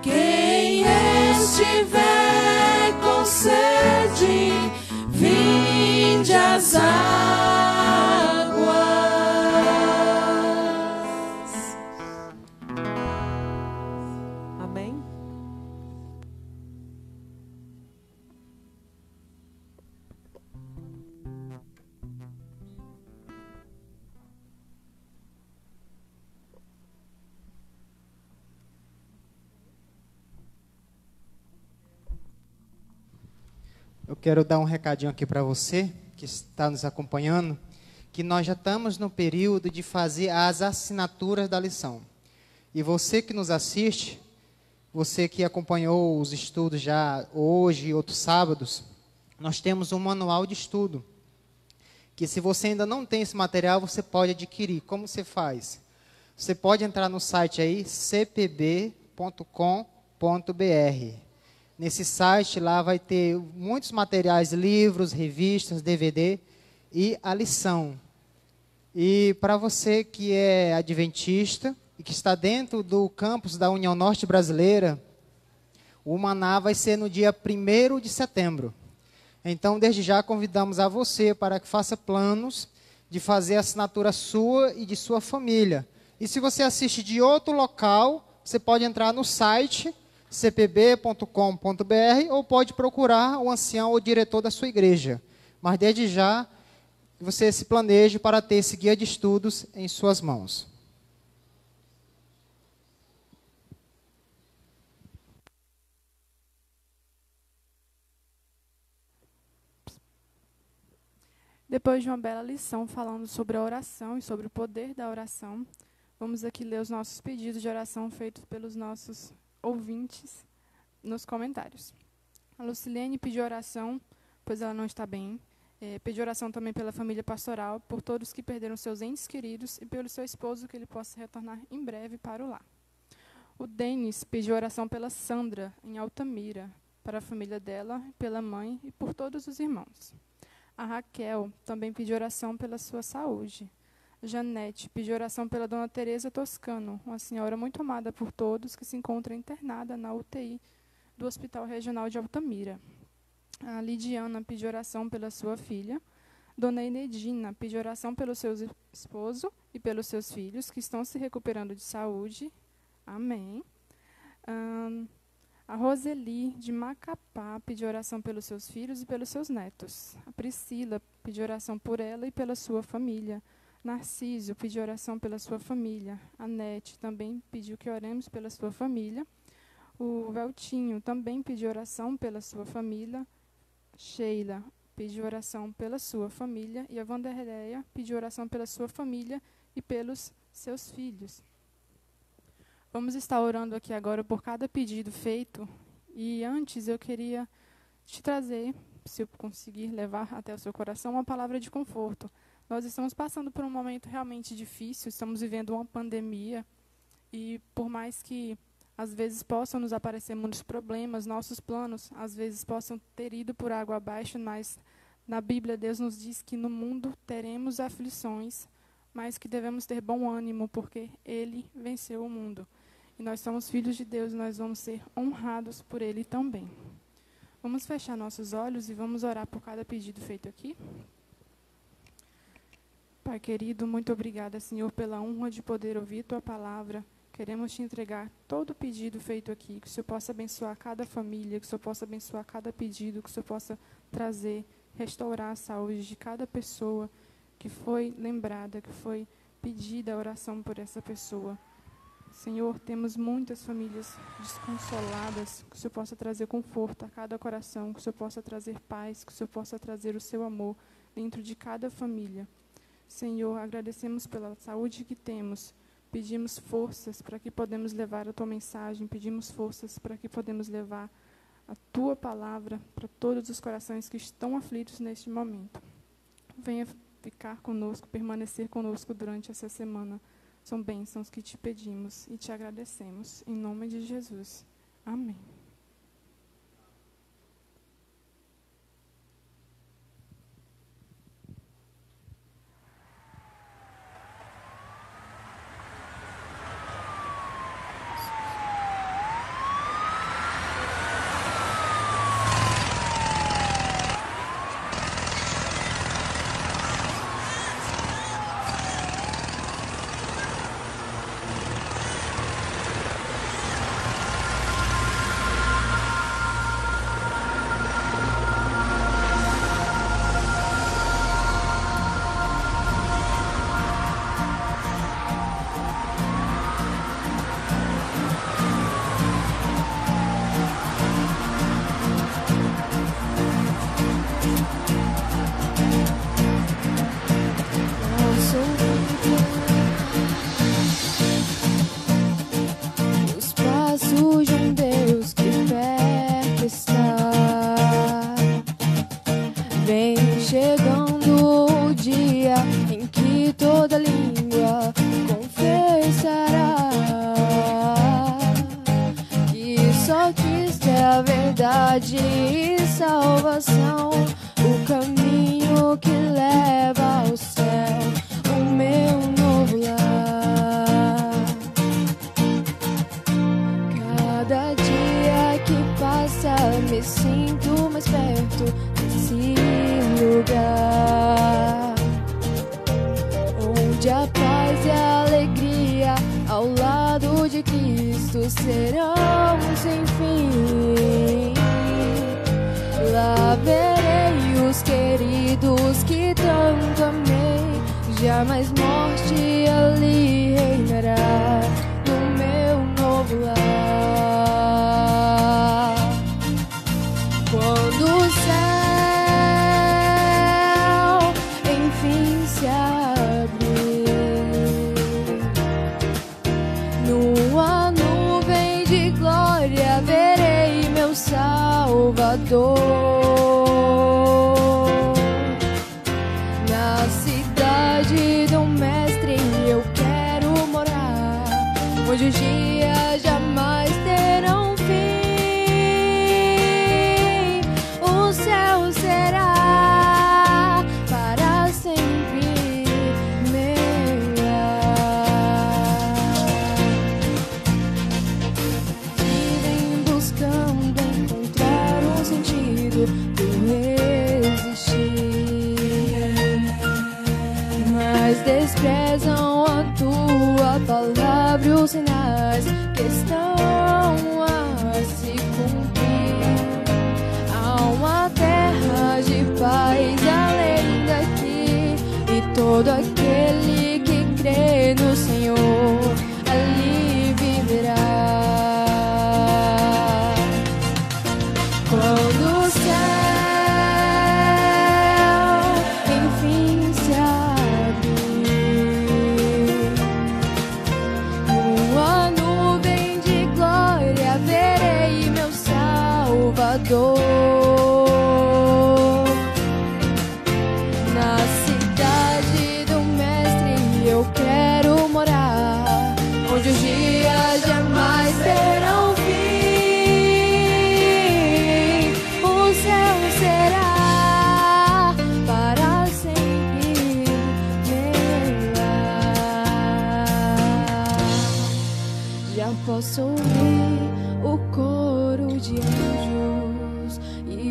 H: Quem estiver com sede, vinde às águas. Amém?
E: Eu quero dar um recadinho aqui para você que está nos acompanhando, que nós já estamos no período de fazer as assinaturas da lição. E você que nos assiste, você que acompanhou os estudos já hoje e outros sábados, nós temos um manual de estudo, que se você ainda não tem esse material, você pode adquirir. Como você faz? Você pode entrar no site aí, cpb.com.br. Nesse site lá vai ter muitos materiais, livros, revistas, DVD e a lição. E para você que é adventista e que está dentro do campus da União Norte Brasileira, o Maná vai ser no dia 1º de setembro. Então, desde já, convidamos a você para que faça planos de fazer a assinatura sua e de sua família. E se você assiste de outro local, você pode entrar no site cpb.com.br ou pode procurar o ancião ou diretor da sua igreja. Mas desde já, você se planeje para ter esse guia de estudos em suas mãos.
A: Depois de uma bela lição falando sobre a oração e sobre o poder da oração, vamos aqui ler os nossos pedidos de oração feitos pelos nossos ouvintes nos comentários. A Lucilene pediu oração, pois ela não está bem. Pediu oração também pela família pastoral, por todos que perderam seus entes queridos e pelo seu esposo, que ele possa retornar em breve para o lar. O Denis pediu oração pela Sandra, em Altamira, para a família dela, pela mãe e por todos os irmãos. A Raquel também pediu oração pela sua saúde. Janete pediu oração pela dona Teresa Toscano, uma senhora muito amada por todos, que se encontra internada na UTI do Hospital Regional de Altamira. A Lidiana pediu oração pela sua filha. Dona Inedina pediu oração pelo seu esposo e pelos seus filhos, que estão se recuperando de saúde. Amém. A Roseli, de Macapá, pediu oração pelos seus filhos e pelos seus netos. A Priscila pediu oração por ela e pela sua família. Narciso pediu oração pela sua família. A Nete também pediu que oremos pela sua família. O Veltinho também pediu oração pela sua família. Sheila pediu oração pela sua família. E a Vanderleia pediu oração pela sua família e pelos seus filhos. Vamos estar orando aqui agora por cada pedido feito. E antes eu queria te trazer, se eu conseguir levar até o seu coração, uma palavra de conforto. Nós estamos passando por um momento realmente difícil, estamos vivendo uma pandemia e por mais que às vezes possam nos aparecer muitos problemas, nossos planos às vezes possam ter ido por água abaixo, mas na Bíblia Deus nos diz que no mundo teremos aflições, mas que devemos ter bom ânimo porque Ele venceu o mundo. E nós somos filhos de Deus e nós vamos ser honrados por Ele também. Vamos fechar nossos olhos e vamos orar por cada pedido feito aqui. Pai querido, muito obrigada, Senhor, pela honra de poder ouvir Tua palavra. Queremos Te entregar todo o pedido feito aqui, que o Senhor possa abençoar cada família, que o Senhor possa abençoar cada pedido, que o Senhor possa trazer, restaurar a saúde de cada pessoa que foi lembrada, que foi pedida a oração por essa pessoa. Senhor, temos muitas famílias desconsoladas, que o Senhor possa trazer conforto a cada coração, que o Senhor possa trazer paz, que o Senhor possa trazer o seu amor dentro de cada família. Senhor, agradecemos pela saúde que temos, pedimos forças para que podemos levar a Tua mensagem, pedimos forças para que podemos levar a Tua palavra para todos os corações que estão aflitos neste momento. Venha ficar conosco, permanecer conosco durante essa semana. São bênçãos que te pedimos e te agradecemos. Em nome de Jesus. Amém.
C: Os passos de um Deus que perto está. Vem chegando o dia em que toda língua confessará que só Cristo é a verdade e salvação, o caminho que leva ao céu, o meu novo lar. Cada dia que passa me sinto mais perto desse lugar, onde a paz e a alegria ao lado de Cristo serão sem fim. Lá verei os queridos que tanto amei, jamais morte ali reinará no meu novo lar. Quando o céu enfim se abrir, numa nuvem de glória verei meu Salvador. Na cidade do Mestre eu quero morar, onde os dias jamais terão fim. O céu será para sempre meu lar. Vivem buscando encontrar um sentido do existir, mas desprezam a tua palavra e os sinais que estão a se cumprir. Há uma terra de paz além daqui, e todo aquele que crê no Senhor ali viverá. Quando o céu enfim se abrir, numa nuvem de glória verei meu Salvador. Na cidade do Mestre eu quero morar, onde os dias jamais terão fim. O céu será para sempre meu lar. Já posso ouvir o coro de anjos e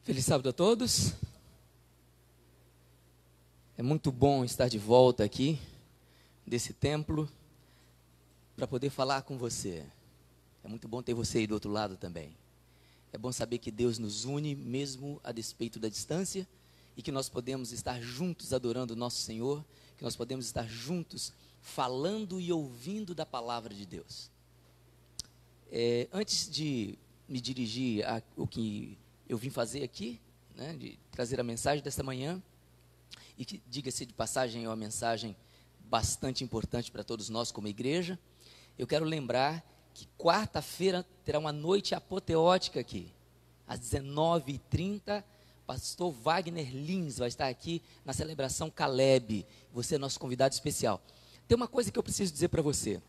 I: Feliz sábado a todos. É muito bom estar de volta aqui, desse templo, para poder falar com você. É muito bom ter você aí do outro lado também. É bom saber que Deus nos une, mesmo a despeito da distância, e que nós podemos estar juntos adorando o nosso Senhor, que nós podemos estar juntos falando e ouvindo da palavra de Deus. Antes de me dirigir ao que eu vim fazer aqui, né, de trazer a mensagem desta manhã, e que, diga-se de passagem, é uma mensagem bastante importante para todos nós como igreja, eu quero lembrar que quarta-feira terá uma noite apoteótica aqui, às 19h30, pastor Wagner Lins vai estar aqui na celebração Caleb, você é nosso convidado especial. Tem uma coisa que eu preciso dizer para você,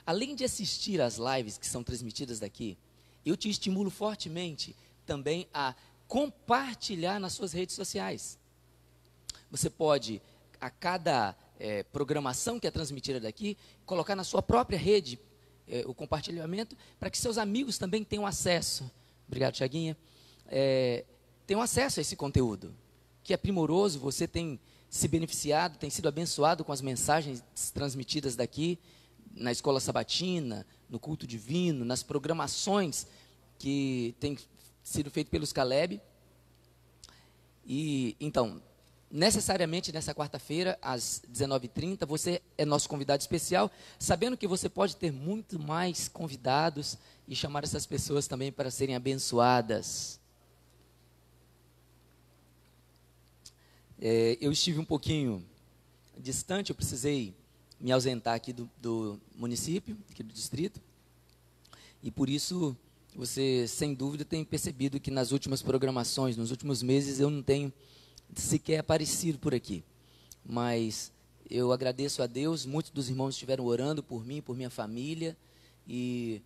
I: além de assistir às lives que são transmitidas daqui, eu te estimulo fortemente também a compartilhar nas suas redes sociais. Você pode, a cada programação que é transmitida daqui, colocar na sua própria rede o compartilhamento, para que seus amigos também tenham acesso. Obrigado, Chaguinha. Tenham acesso a esse conteúdo, que é primoroso, você tem se beneficiado, tem sido abençoado com as mensagens transmitidas daqui, na escola sabatina, no culto divino, nas programações que tem sido feito pelos Caleb. E então, necessariamente nessa quarta-feira, às 19h30, você é nosso convidado especial, sabendo que você pode ter muito mais convidados e chamar essas pessoas também para serem abençoadas. Eu estive um pouquinho distante, eu precisei me ausentar aqui do município, aqui do distrito, e por isso você, sem dúvida, tem percebido que nas últimas programações, nos últimos meses, eu não tenho sequer aparecido por aqui. Mas eu agradeço a Deus, muitos dos irmãos estiveram orando por mim, por minha família, e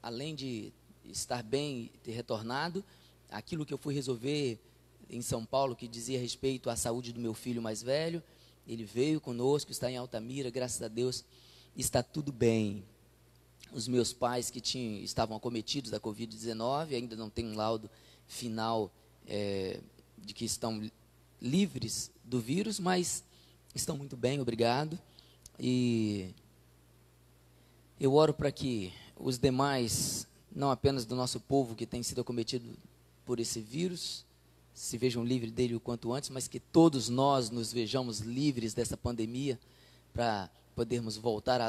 I: além de estar bem e ter retornado, aquilo que eu fui resolver em São Paulo, que dizia respeito à saúde do meu filho mais velho, ele veio conosco, está em Altamira, graças a Deus, está tudo bem. Os meus pais que estavam acometidos da Covid-19, ainda não tem um laudo final de que estão livres do vírus, mas estão muito bem, obrigado. E eu oro para que os demais, não apenas do nosso povo que tem sido acometido por esse vírus, se vejam livres dele o quanto antes, mas que todos nós nos vejamos livres dessa pandemia, para podermos voltar a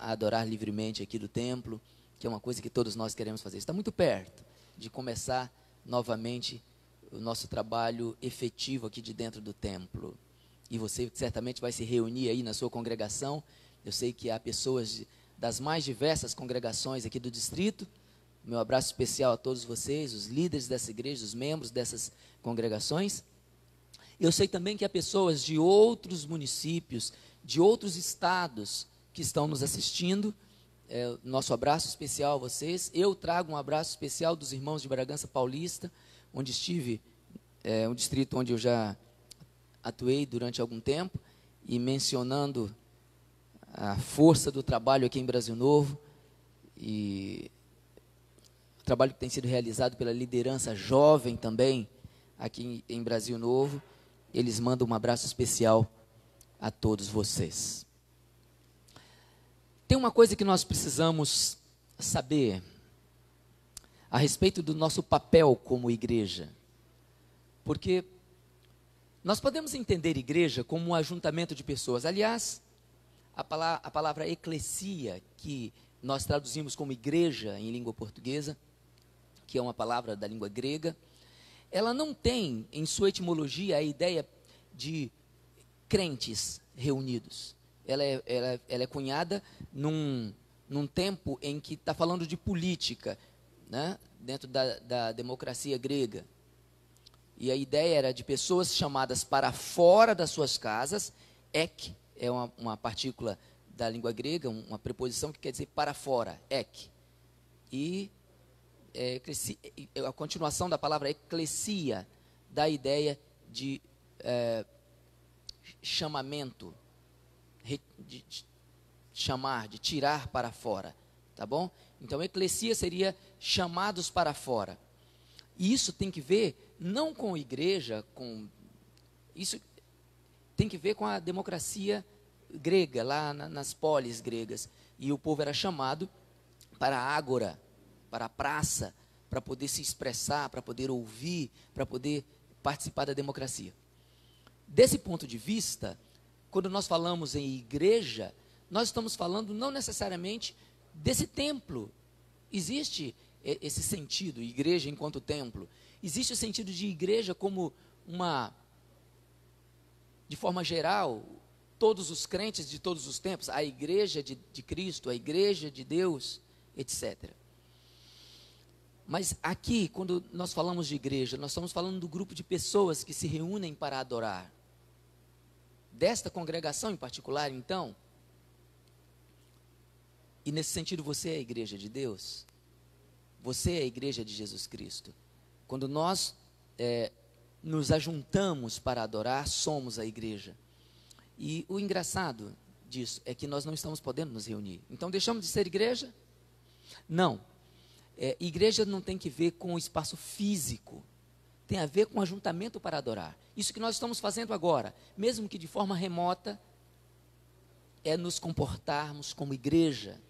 I: adorar livremente aqui do templo, que é uma coisa que todos nós queremos fazer. Está muito perto de começar novamente o nosso trabalho efetivo aqui de dentro do templo. E você certamente vai se reunir aí na sua congregação. Eu sei que há pessoas das mais diversas congregações aqui do distrito. Meu abraço especial a todos vocês, os líderes dessa igreja, os membros dessas congregações. Eu sei também que há pessoas de outros municípios, de outros estados que estão nos assistindo. Nosso abraço especial a vocês. Eu trago um abraço especial dos irmãos de Bragança Paulista, onde estive, um distrito onde eu já atuei durante algum tempo, e mencionando a força do trabalho aqui em Brasil Novo, e o trabalho que tem sido realizado pela liderança jovem também, aqui em Brasil Novo. Eles mandam um abraço especial a todos vocês. Tem uma coisa que nós precisamos saber a respeito do nosso papel como igreja, porque nós podemos entender igreja como um ajuntamento de pessoas. Aliás, a palavra eclesia, que nós traduzimos como igreja em língua portuguesa, que é uma palavra da língua grega, ela não tem em sua etimologia a ideia de crentes reunidos. Ela é cunhada num tempo em que está falando de política, né, dentro da democracia grega. E a ideia era de pessoas chamadas para fora das suas casas. Ek é uma partícula da língua grega, uma preposição que quer dizer para fora, ek. E a continuação da palavra eclesia, da ideia de chamamento, de chamar, de tirar para fora, tá bom? Então, eclesia seria chamados para fora. E isso tem que ver não com igreja, isso tem que ver com a democracia grega, lá nas polis gregas. E o povo era chamado para a ágora, para a praça, para poder se expressar, para poder ouvir, para poder participar da democracia. Desse ponto de vista, quando nós falamos em igreja, nós estamos falando não necessariamente desse templo. Existe esse sentido, igreja enquanto templo. Existe o sentido de igreja como de forma geral, todos os crentes de todos os tempos, a igreja de Cristo, a igreja de Deus, etc. Mas aqui, quando nós falamos de igreja, nós estamos falando do grupo de pessoas que se reúnem para adorar. Desta congregação em particular, então, e nesse sentido você é a igreja de Deus, você é a igreja de Jesus Cristo. Quando nós nos ajuntamos para adorar, somos a igreja. E o engraçado disso é que nós não estamos podendo nos reunir. Então deixamos de ser igreja? Não. Igreja não tem que ver com o espaço físico, tem a ver com o ajuntamento para adorar. Isso que nós estamos fazendo agora, mesmo que de forma remota, é nos comportarmos como igreja.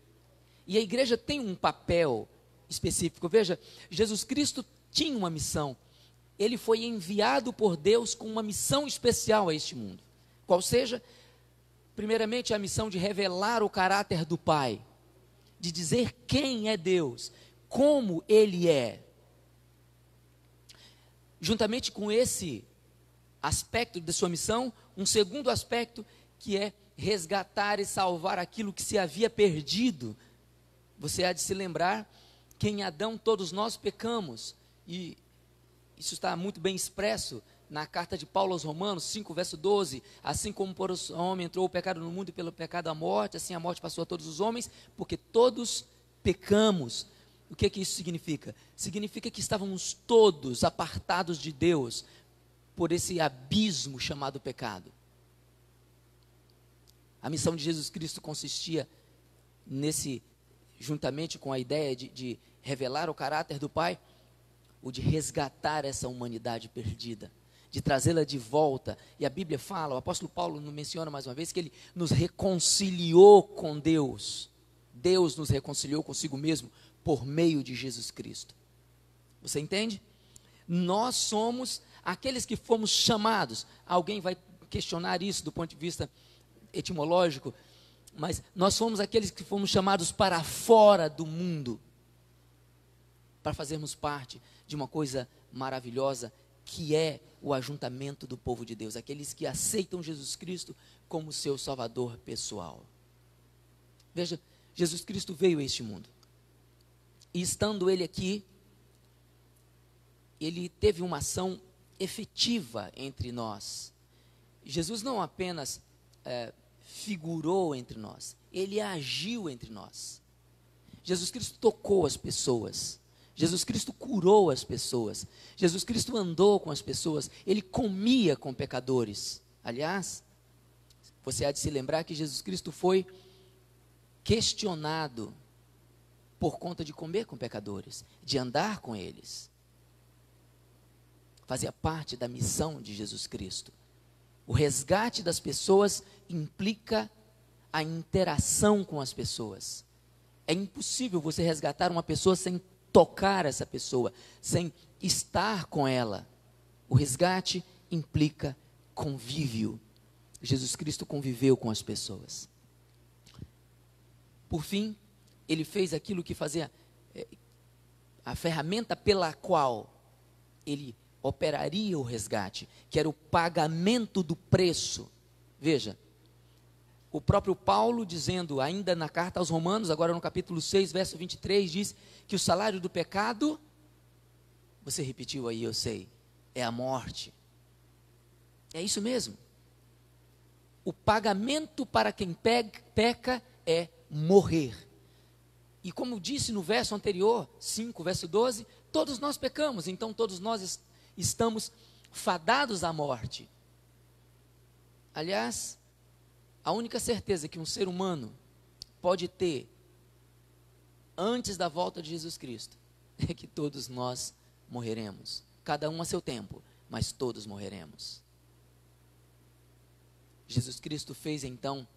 I: E a igreja tem um papel específico. Veja, Jesus Cristo tinha uma missão. Ele foi enviado por Deus com uma missão especial a este mundo. Qual seja, primeiramente, a missão de revelar o caráter do Pai, de dizer quem é Deus, como Ele é. Juntamente com esse aspecto de sua missão, um segundo aspecto que é resgatar e salvar aquilo que se havia perdido. Você há de se lembrar que em Adão todos nós pecamos, e isso está muito bem expresso na carta de Paulo aos Romanos 5, verso 12, assim como por o homem entrou o pecado no mundo e pelo pecado a morte, assim a morte passou a todos os homens, porque todos pecamos. O que isso significa? Significa que estávamos todos apartados de Deus por esse abismo chamado pecado. A missão de Jesus Cristo consistia juntamente com a ideia de revelar o caráter do Pai, o de resgatar essa humanidade perdida, de trazê-la de volta. E a Bíblia fala, o apóstolo Paulo nos menciona mais uma vez, que ele nos reconciliou com Deus. Deus nos reconciliou consigo mesmo por meio de Jesus Cristo. Você entende? Nós somos aqueles que fomos chamados. Alguém vai questionar isso do ponto de vista etimológico, mas nós somos aqueles que fomos chamados para fora do mundo, para fazermos parte de uma coisa maravilhosa, que é o ajuntamento do povo de Deus, aqueles que aceitam Jesus Cristo como seu Salvador pessoal. Veja, Jesus Cristo veio a este mundo, e estando Ele aqui, Ele teve uma ação efetiva entre nós. Jesus não apenas figurou entre nós, Ele agiu entre nós. Jesus Cristo tocou as pessoas, Jesus Cristo curou as pessoas, Jesus Cristo andou com as pessoas, Ele comia com pecadores. Aliás, você há de se lembrar que Jesus Cristo foi questionado por conta de comer com pecadores, de andar com eles. Fazia parte da missão de Jesus Cristo. O resgate das pessoas implica a interação com as pessoas. É impossível você resgatar uma pessoa sem tocar essa pessoa, sem estar com ela. O resgate implica convívio. Jesus Cristo conviveu com as pessoas. Por fim, Ele fez aquilo que fazia, a ferramenta pela qual Ele operaria o resgate, que era o pagamento do preço. Veja, o próprio Paulo dizendo, ainda na carta aos Romanos, agora no capítulo 6, verso 23, diz que o salário do pecado, você repetiu aí, eu sei, é a morte. É isso mesmo. O pagamento para quem peca é morrer. E como disse no verso anterior, 5, verso 12, todos nós pecamos, então todos nós estamos fadados à morte. Aliás, a única certeza que um ser humano pode ter antes da volta de Jesus Cristo é que todos nós morreremos. Cada um a seu tempo, mas todos morreremos. Jesus Cristo fez então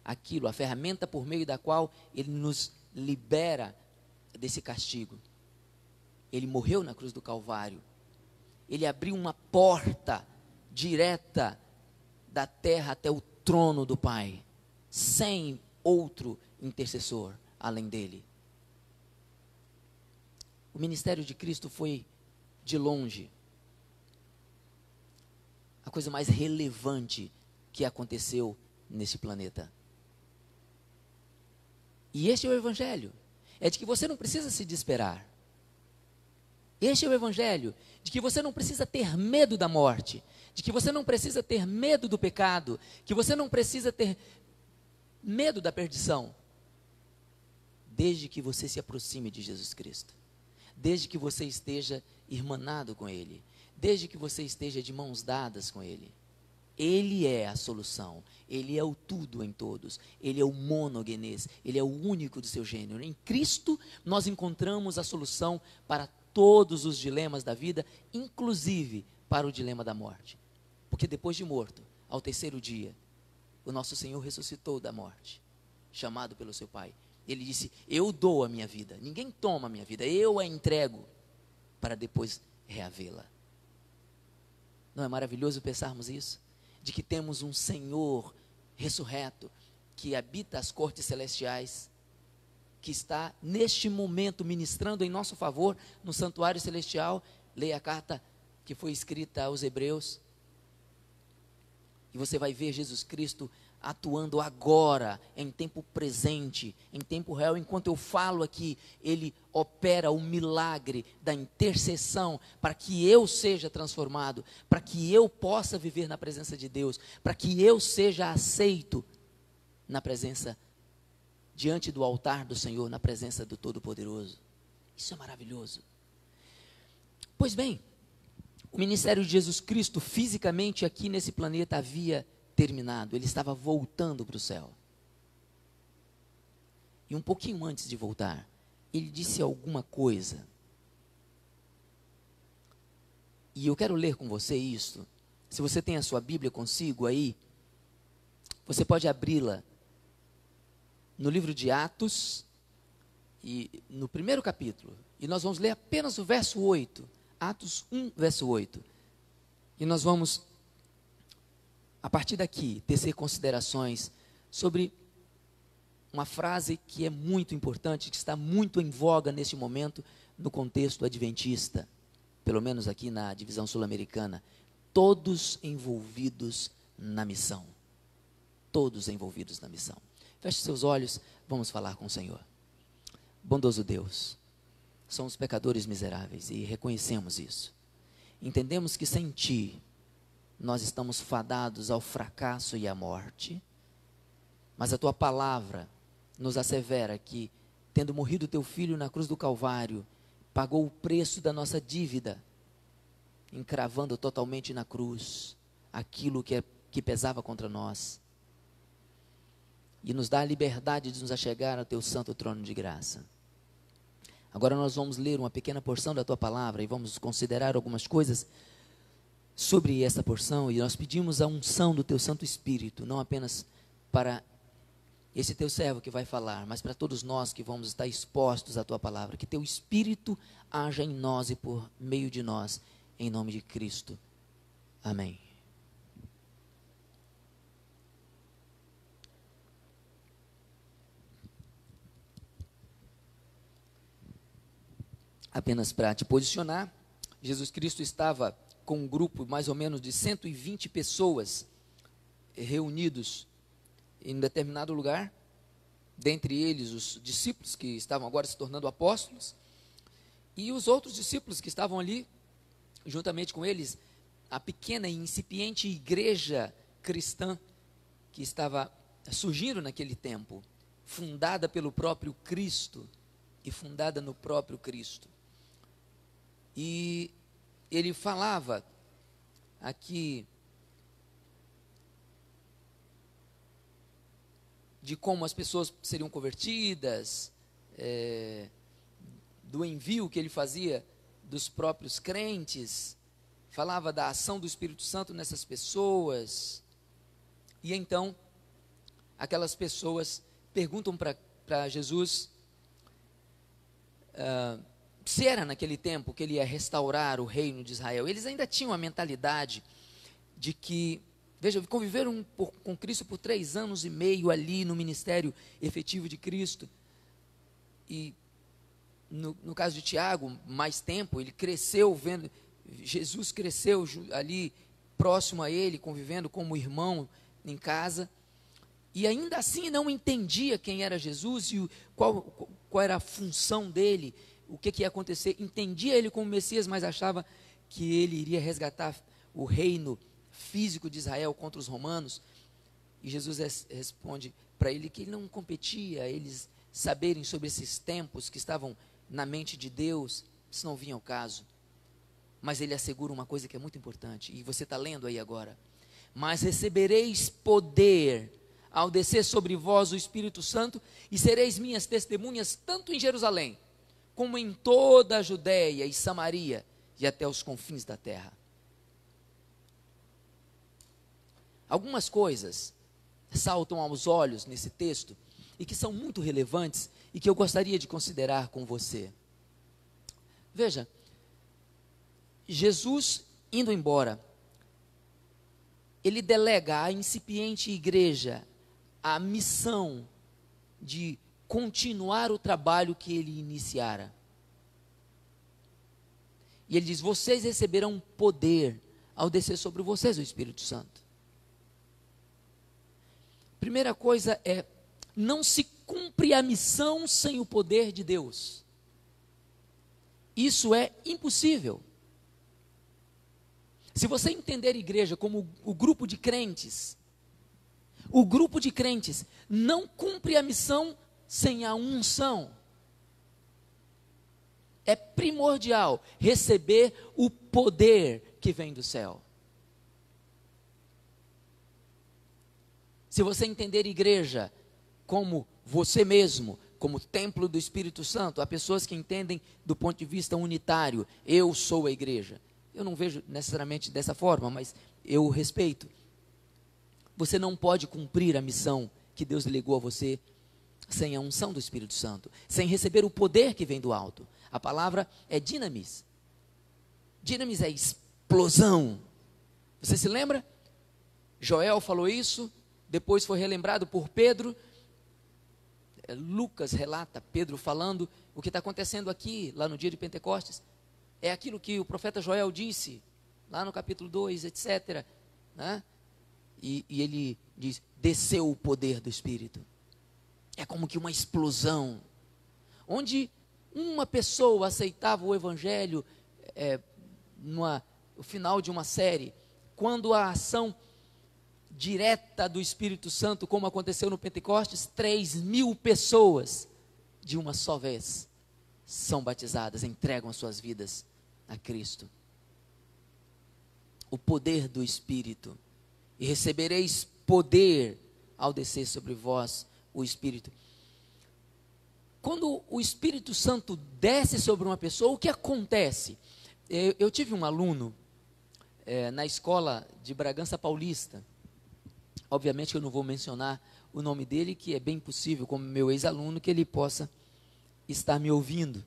I: aquilo, a ferramenta por meio da qual Ele nos libera desse castigo. Ele morreu na cruz do Calvário. Ele abriu uma porta direta da terra até o trono do Pai, sem outro intercessor além dele. O ministério de Cristo foi, de longe, a coisa mais relevante que aconteceu nesse planeta. E este é o Evangelho, é de que você não precisa se desesperar. Este é o Evangelho, de que você não precisa ter medo da morte, de que você não precisa ter medo do pecado, que você não precisa ter medo da perdição, desde que você se aproxime de Jesus Cristo, desde que você esteja irmanado com Ele, desde que você esteja de mãos dadas com Ele. Ele é a solução, Ele é o tudo em todos, Ele é o monogenês, Ele é o único do seu gênero. Em Cristo nós encontramos a solução para todos os dilemas da vida, inclusive para o dilema da morte. Porque depois de morto, ao terceiro dia, o nosso Senhor ressuscitou da morte, chamado pelo seu Pai. Ele disse: eu dou a minha vida, ninguém toma a minha vida, eu a entrego para depois reavê-la. Não é maravilhoso pensarmos isso? De que temos um Senhor ressurreto, que habita as cortes celestiais, que está neste momento ministrando em nosso favor no santuário celestial. Leia a carta que foi escrita aos Hebreus, e você vai ver Jesus Cristo atuando agora, em tempo presente, em tempo real. Enquanto eu falo aqui, Ele opera o milagre da intercessão, para que eu seja transformado, para que eu possa viver na presença de Deus, para que eu seja aceito na presença, diante do altar do Senhor, na presença do Todo-Poderoso. Isso é maravilhoso. Pois bem, o ministério de Jesus Cristo, fisicamente aqui nesse planeta, havia terminado. Ele estava voltando para o céu. E um pouquinho antes de voltar, ele disse alguma coisa. E eu quero ler com você isto. Se você tem a sua Bíblia consigo aí, você pode abri-la no livro de Atos, e no primeiro capítulo, e nós vamos ler apenas o verso 8, Atos 1, verso 8, e nós vamos, a partir daqui, tecer considerações sobre uma frase que é muito importante, que está muito em voga neste momento, no contexto adventista, pelo menos aqui na divisão sul-americana: todos envolvidos na missão. Todos envolvidos na missão. Feche seus olhos, vamos falar com o Senhor. Bondoso Deus, somos pecadores miseráveis e reconhecemos isso. Entendemos que sem Ti, nós estamos fadados ao fracasso e à morte, mas a Tua palavra nos assevera que, tendo morrido Teu Filho na cruz do Calvário, pagou o preço da nossa dívida, encravando totalmente na cruz aquilo que pesava contra nós, e nos dá a liberdade de nos achegar ao Teu santo trono de graça. Agora nós vamos ler uma pequena porção da Tua palavra e vamos considerar algumas coisas sobre essa porção, e nós pedimos a unção do Teu Santo Espírito, não apenas para esse Teu servo que vai falar, mas para todos nós que vamos estar expostos à Tua palavra. Que Teu Espírito haja em nós e por meio de nós, em nome de Cristo. Amém. Apenas para te posicionar, Jesus Cristo estava com um grupo mais ou menos de 120 pessoas reunidos em um determinado lugar, dentre eles os discípulos que estavam agora se tornando apóstolos, e os outros discípulos que estavam ali, juntamente com eles, a pequena e incipiente igreja cristã que estava surgindo naquele tempo, fundada pelo próprio Cristo e fundada no próprio Cristo. E ele falava aqui de como as pessoas seriam convertidas, do envio que ele fazia dos próprios crentes, falava da ação do Espírito Santo nessas pessoas. E então, aquelas pessoas perguntam para Jesus se era naquele tempo que ele ia restaurar o reino de Israel. Eles ainda tinham a mentalidade de que, veja, conviveram com Cristo por 3 anos e meio ali no ministério efetivo de Cristo. E no caso de Tiago, mais tempo, ele cresceu vendo, Jesus cresceu ali próximo a ele, convivendo como irmão em casa. E ainda assim não entendia quem era Jesus e qual era a função dele, o que ia acontecer. Entendia ele como Messias, mas achava que ele iria resgatar o reino físico de Israel contra os romanos. E Jesus responde para ele que ele não competia, eles saberem sobre esses tempos que estavam na mente de Deus, isso não vinha ao caso. Mas ele assegura uma coisa que é muito importante, e você está lendo aí agora: mas recebereis poder ao descer sobre vós o Espírito Santo, e sereis minhas testemunhas tanto em Jerusalém, como em toda a Judéia e Samaria, e até os confins da terra. Algumas coisas saltam aos olhos nesse texto, e que são muito relevantes, e que eu gostaria de considerar com você. Veja, Jesus indo embora, ele delega à incipiente igreja a missão de continuar o trabalho que ele iniciara. E ele diz: vocês receberão poder ao descer sobre vocês o Espírito Santo. Primeira coisa é, não se cumpre a missão sem o poder de Deus. Isso é impossível. Se você entender a igreja como o grupo de crentes, o grupo de crentes não cumpre a missão sem a unção. É primordial receber o poder que vem do céu. Se você entender a igreja como você mesmo, como templo do Espírito Santo, há pessoas que entendem do ponto de vista unitário: eu sou a igreja. Eu não vejo necessariamente dessa forma, mas eu respeito. Você não pode cumprir a missão que Deus delegou a você sem a unção do Espírito Santo, sem receber o poder que vem do alto. A palavra é dinamis. Dinamis é explosão. Você se lembra? Joel falou isso, depois foi relembrado por Pedro. Lucas relata Pedro falando o que está acontecendo aqui, lá no dia de Pentecostes. É aquilo que o profeta Joel disse, lá no capítulo 2, etc. Né? E ele diz: desceu o poder do Espírito. É como que uma explosão, onde uma pessoa aceitava o Evangelho, no final de uma série, quando a ação direta do Espírito Santo, como aconteceu no Pentecostes, 3.000 pessoas, de uma só vez, são batizadas, entregam as suas vidas a Cristo. O poder do Espírito. E recebereis poder ao descer sobre vós o Espírito. Quando o Espírito Santo desce sobre uma pessoa, o que acontece? Eu tive um aluno na escola de Bragança Paulista. Obviamente que eu não vou mencionar o nome dele, que é bem possível, como meu ex-aluno, que ele possa estar me ouvindo.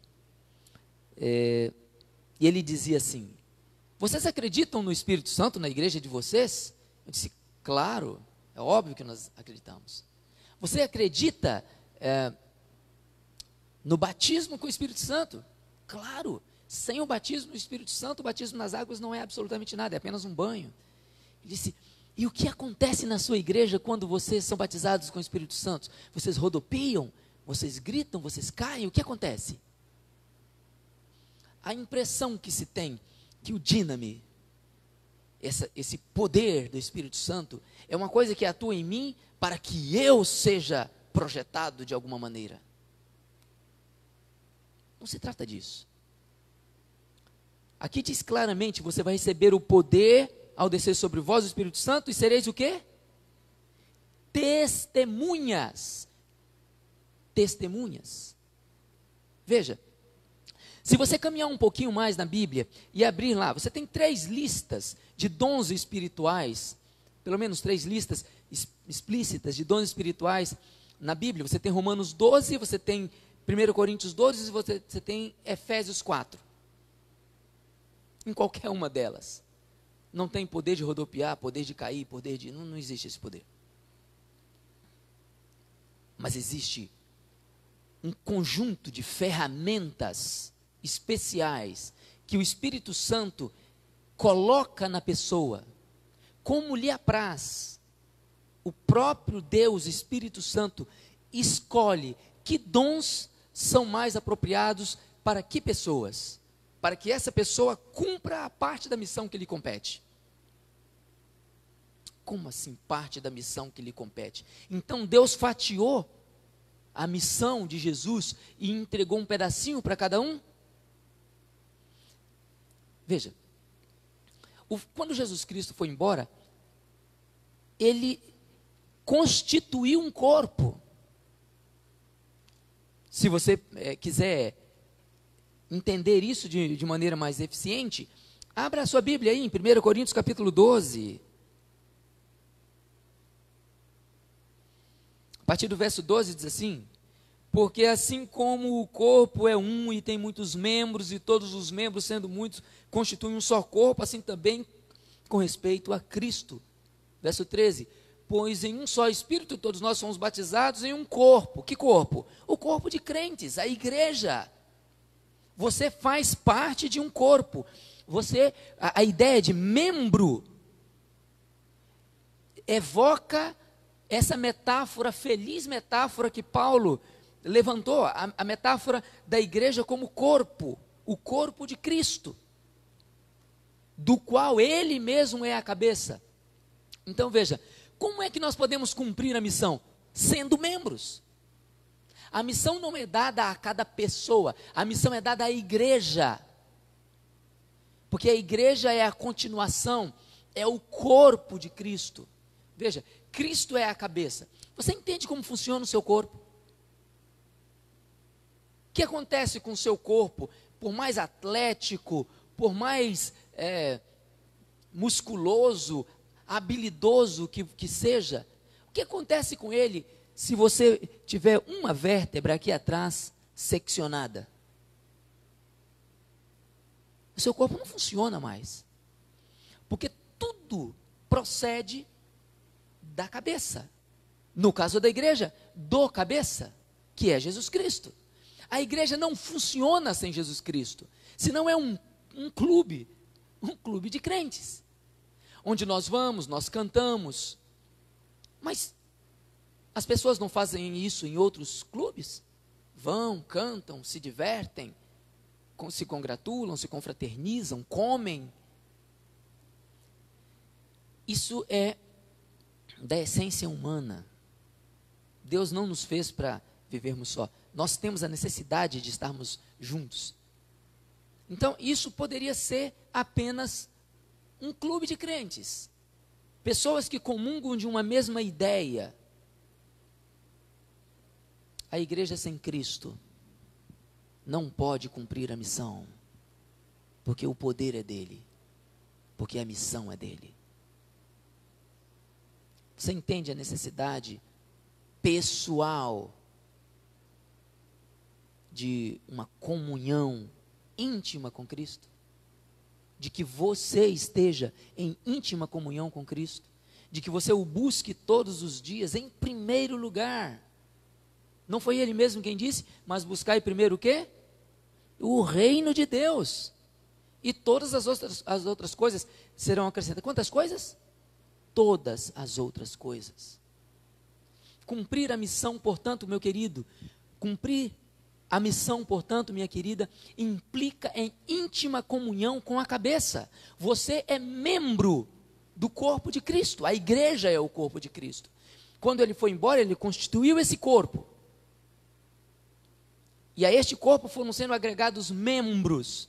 I: E ele dizia assim: vocês acreditam no Espírito Santo na igreja de vocês? Eu disse: claro, é óbvio que nós acreditamos. Você acredita no batismo com o Espírito Santo? Claro, sem o batismo do Espírito Santo, o batismo nas águas não é absolutamente nada, é apenas um banho. Ele disse: e o que acontece na sua igreja quando vocês são batizados com o Espírito Santo? Vocês rodopiam, vocês gritam, vocês caem, o que acontece? A impressão que se tem que o dínamo, esse poder do Espírito Santo, é uma coisa que atua em mim para que eu seja projetado de alguma maneira. Não se trata disso. Aqui diz claramente: você vai receber o poder ao descer sobre vós o Espírito Santo, e sereis o quê? Testemunhas. Testemunhas. Veja, Se você caminhar um pouquinho mais na Bíblia e abrir lá, você tem 3 listas de dons espirituais, pelo menos 3 listas explícitas de dons espirituais na Bíblia. Você tem Romanos 12, você tem 1 Coríntios 12 e você tem Efésios 4. Em qualquer uma delas. Não tem poder de rodopiar, poder de cair, poder de... Não existe esse poder. Mas existe um conjunto de ferramentas especiais que o Espírito Santo coloca na pessoa, como lhe apraz. O próprio Deus, Espírito Santo, escolhe que dons são mais apropriados para que pessoas, para que essa pessoa cumpra a parte da missão que lhe compete. Como assim parte da missão que lhe compete? Então Deus fatiou a missão de Jesus e entregou um pedacinho para cada um? Veja, quando Jesus Cristo foi embora, ele constituiu um corpo. Se você quiser entender isso de maneira mais eficiente, abra a sua Bíblia aí em 1 Coríntios capítulo 12. A partir do verso 12 diz assim: porque assim como o corpo é um e tem muitos membros, e todos os membros, sendo muitos, constituem um só corpo, assim também com respeito a Cristo. Verso 13: pois em um só Espírito todos nós somos batizados em um corpo. Que corpo? O corpo de crentes, a igreja. Você faz parte de um corpo. A ideia de membro evoca essa metáfora, feliz metáfora que Paulo levantou, a metáfora da igreja como corpo, o corpo de Cristo, do qual ele mesmo é a cabeça. Então veja, como é que nós podemos cumprir a missão? Sendo membros. A missão não é dada a cada pessoa, a missão é dada à igreja, porque a igreja é a continuação, é o corpo de Cristo. Veja, Cristo é a cabeça. Você entende como funciona o seu corpo? O que acontece com o seu corpo, por mais atlético, por mais musculoso, habilidoso que seja? O que acontece com ele se você tiver uma vértebra aqui atrás seccionada? O seu corpo não funciona mais, porque tudo procede da cabeça. No caso da igreja, do cabeça, que é Jesus Cristo. A igreja não funciona sem Jesus Cristo, senão é um clube de crentes, onde nós vamos, nós cantamos, mas as pessoas não fazem isso em outros clubes? Vão, cantam, se divertem, se congratulam, se confraternizam, comem. Isso é da essência humana. Deus não nos fez para vivermos só. Nós temos a necessidade de estarmos juntos. Então, isso poderia ser apenas um clube de crentes. Pessoas que comungam de uma mesma ideia. A igreja sem Cristo não pode cumprir a missão, porque o poder é dele, porque a missão é dele. Você entende a necessidade pessoal de uma comunhão íntima com Cristo? De que você esteja em íntima comunhão com Cristo? De que você o busque todos os dias em primeiro lugar? Não foi ele mesmo quem disse? Mas buscai primeiro o quê? O reino de Deus. E todas as outras coisas serão acrescentadas. Quantas coisas? Todas as outras coisas. Cumprir a missão, portanto, meu querido, cumprir a missão, portanto, minha querida, implica em íntima comunhão com a cabeça. Você é membro do corpo de Cristo. A igreja é o corpo de Cristo. Quando ele foi embora, ele constituiu esse corpo. E a este corpo foram sendo agregados membros.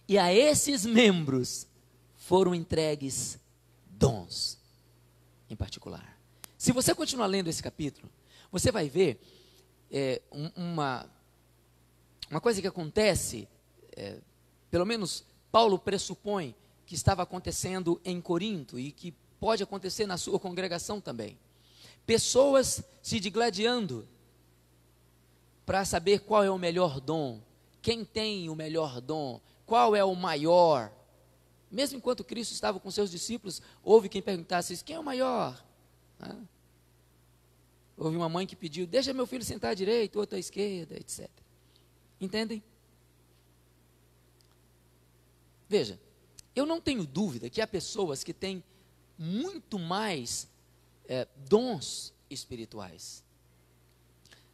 I: E a esses membros foram entregues dons, em particular. Se você continuar lendo esse capítulo, você vai ver uma coisa que acontece, pelo menos Paulo pressupõe que estava acontecendo em Corinto e que pode acontecer na sua congregação também. Pessoas se digladiando para saber qual é o melhor dom, quem tem o melhor dom, qual é o maior. Mesmo enquanto Cristo estava com seus discípulos, houve quem perguntasse, quem é o maior? Houve uma mãe que pediu, deixa meu filho sentar à direita, outro à esquerda, etc. Entendem? Veja, eu não tenho dúvida que há pessoas que têm muito mais dons espirituais.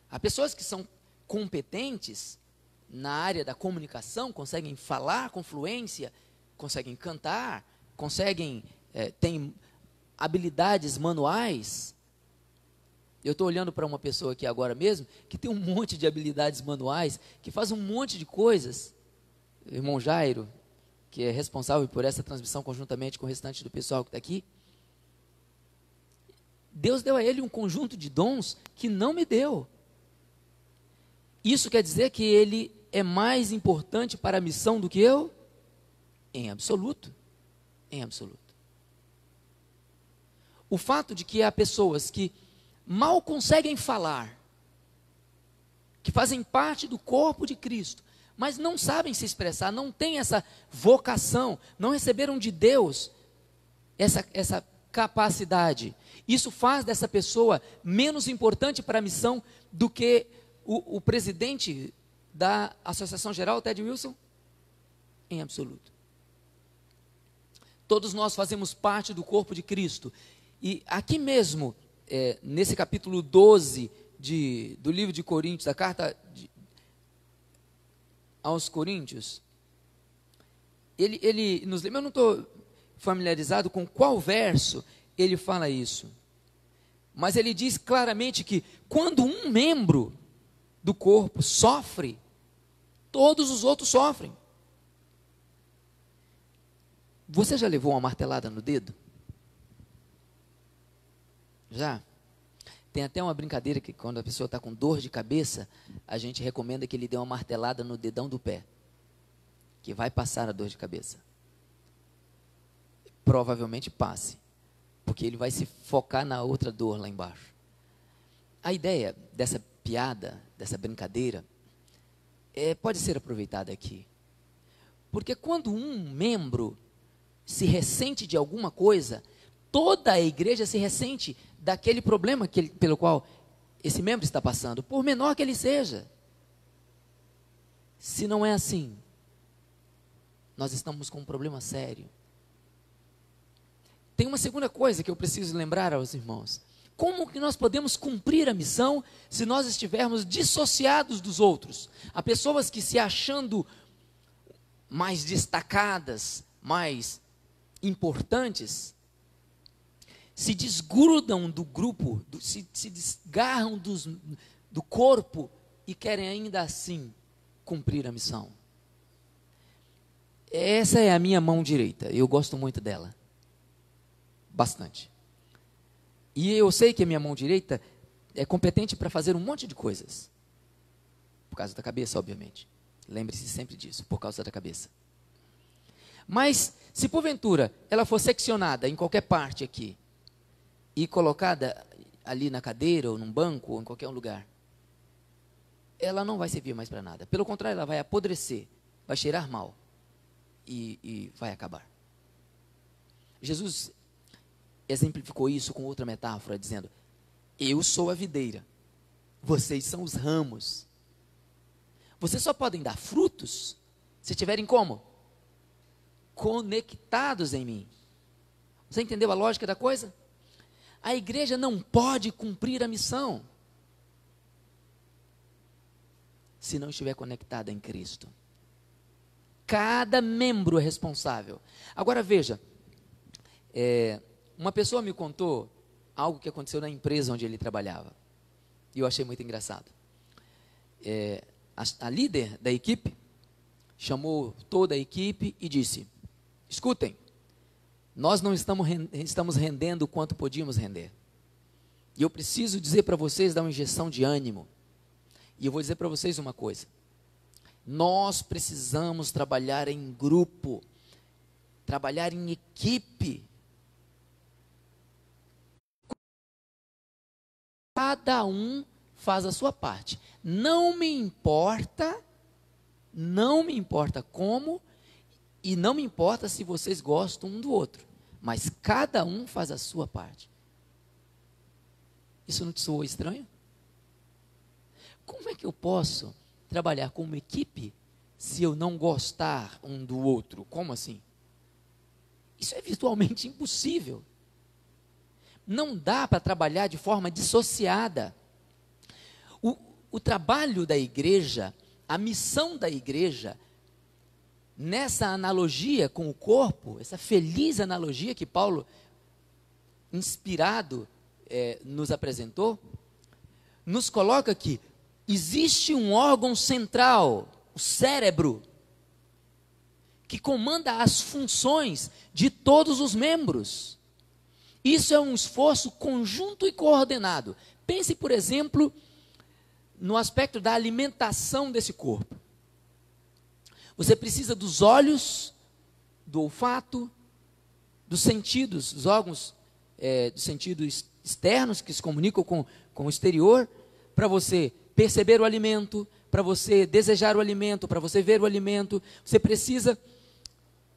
I: Há pessoas que são competentes na área da comunicação, conseguem falar com fluência, conseguem cantar, têm habilidades manuais. Eu estou olhando para uma pessoa aqui agora mesmo, que tem um monte de habilidades manuais, que faz um monte de coisas. O irmão Jairo, que é responsável por essa transmissão conjuntamente com o restante do pessoal que está aqui. Deus deu a ele um conjunto de dons que não me deu. Isso quer dizer que ele é mais importante para a missão do que eu? Em absoluto. Em absoluto. O fato de que há pessoas que mal conseguem falar, que fazem parte do corpo de Cristo, mas não sabem se expressar, não têm essa vocação, não receberam de Deus essa capacidade. Isso faz dessa pessoa menos importante para a missão do que o presidente da Associação Geral, Ted Wilson? Em absoluto. Todos nós fazemos parte do corpo de Cristo. E aqui mesmo, nesse capítulo 12 do livro de Coríntios, da carta aos Coríntios, ele nos lembra, eu não estou familiarizado com qual verso ele fala isso, mas ele diz claramente que quando um membro do corpo sofre, todos os outros sofrem. Você já levou uma martelada no dedo? Já? Tem até uma brincadeira que quando a pessoa está com dor de cabeça, a gente recomenda que ele dê uma martelada no dedão do pé, que vai passar a dor de cabeça. Provavelmente passe, porque ele vai se focar na outra dor lá embaixo. A ideia dessa piada, dessa brincadeira, pode ser aproveitada aqui. Porque quando um membro se ressente de alguma coisa, toda a igreja se ressente daquele problema pelo qual esse membro está passando, por menor que ele seja. Se não é assim, nós estamos com um problema sério. Tem uma segunda coisa que eu preciso lembrar aos irmãos. Como que nós podemos cumprir a missão se nós estivermos dissociados dos outros? Há pessoas que, se achando mais destacadas, mais importantes, se desgrudam do grupo, se desgarram do corpo e querem ainda assim cumprir a missão. Essa é a minha mão direita, eu gosto muito dela, bastante. E eu sei que a minha mão direita é competente para fazer um monte de coisas, por causa da cabeça, obviamente. Lembre-se sempre disso, por causa da cabeça. Mas, se porventura ela for seccionada em qualquer parte aqui, e colocada ali na cadeira, ou num banco, ou em qualquer lugar, ela não vai servir mais para nada. Pelo contrário, ela vai apodrecer, vai cheirar mal, e vai acabar. Jesus exemplificou isso com outra metáfora, dizendo: eu sou a videira, vocês são os ramos. Vocês só podem dar frutos se estiverem como? Conectados em mim. Você entendeu a lógica da coisa? A igreja não pode cumprir a missão se não estiver conectada em Cristo. Cada membro é responsável. Agora veja, uma pessoa me contou algo que aconteceu na empresa onde ele trabalhava. E eu achei muito engraçado. A líder da equipe chamou toda a equipe e disse: escutem, nós não estamos rendendo o quanto podíamos render. E eu preciso dizer para vocês, dar uma injeção de ânimo. E eu vou dizer para vocês uma coisa. Nós precisamos trabalhar em grupo, trabalhar em equipe. Cada um faz a sua parte. Não me importa como, e não me importa se vocês gostam um do outro, mas cada um faz a sua parte. Isso não te soa estranho? Como é que eu posso trabalhar como equipe se eu não gostar um do outro? Como assim? Isso é virtualmente impossível. Não dá para trabalhar de forma dissociada. O trabalho da igreja, a missão da igreja, nessa analogia com o corpo, essa feliz analogia que Paulo, inspirado, nos apresentou, nos coloca que existe um órgão central, o cérebro, que comanda as funções de todos os membros. Isso é um esforço conjunto e coordenado. Pense, por exemplo, no aspecto da alimentação desse corpo. Você precisa dos olhos, do olfato, dos sentidos, dos órgãos dos sentidos externos que se comunicam com o exterior, para você perceber o alimento, para você desejar o alimento, para você ver o alimento. Você precisa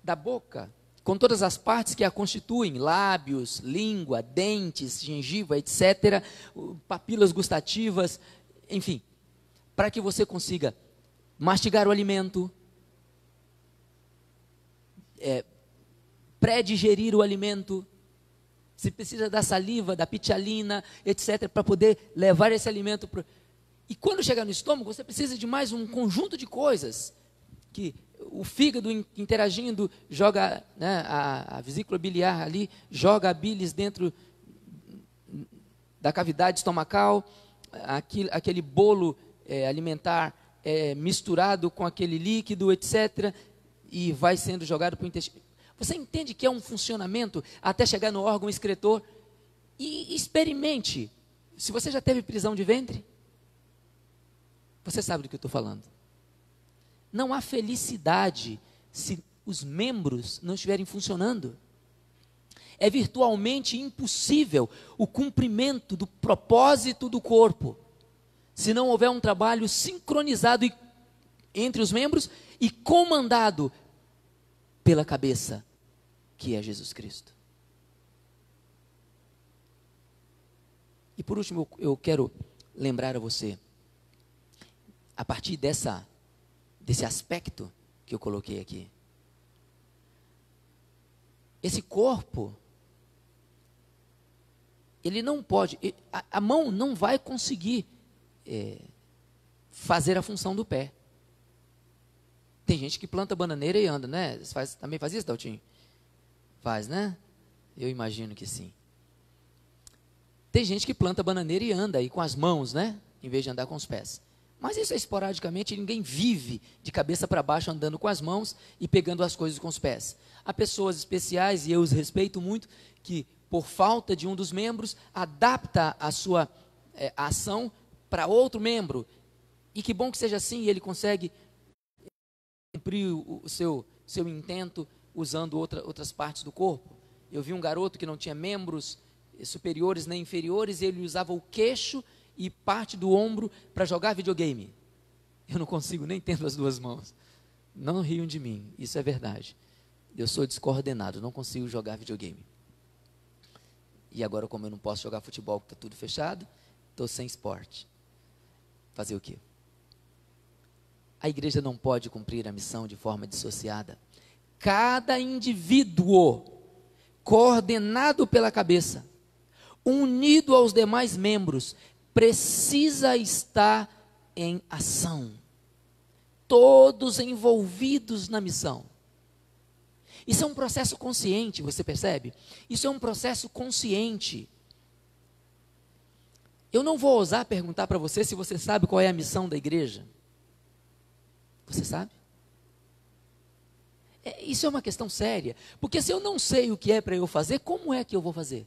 I: da boca, com todas as partes que a constituem, lábios, língua, dentes, gengiva, etc., papilas gustativas, enfim, para que você consiga mastigar o alimento, pré-digerir o alimento. Você precisa da saliva, da pitialina, etc., para poder levar esse alimento para... E quando chegar no estômago, você precisa de mais um conjunto de coisas, que o fígado interagindo, joga, né, a vesícula biliar ali, joga a bilis dentro da cavidade estomacal, aquele bolo alimentar misturado com aquele líquido, etc., e vai sendo jogado para o intestino. Você entende que é um funcionamento até chegar no órgão excretor? E experimente. Se você já teve prisão de ventre, você sabe do que eu estou falando. Não há felicidade se os membros não estiverem funcionando. É virtualmente impossível o cumprimento do propósito do corpo, se não houver um trabalho sincronizado entre os membros e comandado pela cabeça, que é Jesus Cristo. E por último, eu quero lembrar a você, a partir desse aspecto que eu coloquei aqui. Esse corpo, ele não pode, a mão não vai conseguir fazer a função do pé. Tem gente que planta bananeira e anda, né? Você também faz isso, Daltinho? Faz, né? Eu imagino que sim. Tem gente que planta bananeira e anda aí com as mãos, né? Em vez de andar com os pés. Mas isso é esporadicamente, ninguém vive de cabeça para baixo andando com as mãos e pegando as coisas com os pés. Há pessoas especiais, e eu os respeito muito, que por falta de um dos membros, adapta a sua ação para outro membro. E que bom que seja assim, e ele consegue cumprir o seu intento usando outras partes do corpo. Eu vi um garoto que não tinha membros superiores nem inferiores, e ele usava o queixo e parte do ombro para jogar videogame. Eu não consigo, nem tendo as duas mãos. Não riam de mim, isso é verdade. Eu sou descoordenado, não consigo jogar videogame. E agora, como eu não posso jogar futebol, porque está tudo fechado, estou sem esporte. Fazer o quê? A igreja não pode cumprir a missão de forma dissociada. Cada indivíduo, coordenado pela cabeça, unido aos demais membros, precisa estar em ação. Todos envolvidos na missão. Isso é um processo consciente, você percebe? Isso é um processo consciente. Eu não vou ousar perguntar para você se você sabe qual é a missão da igreja. Você sabe? Isso é uma questão séria. Porque se eu não sei o que é para eu fazer, como é que eu vou fazer?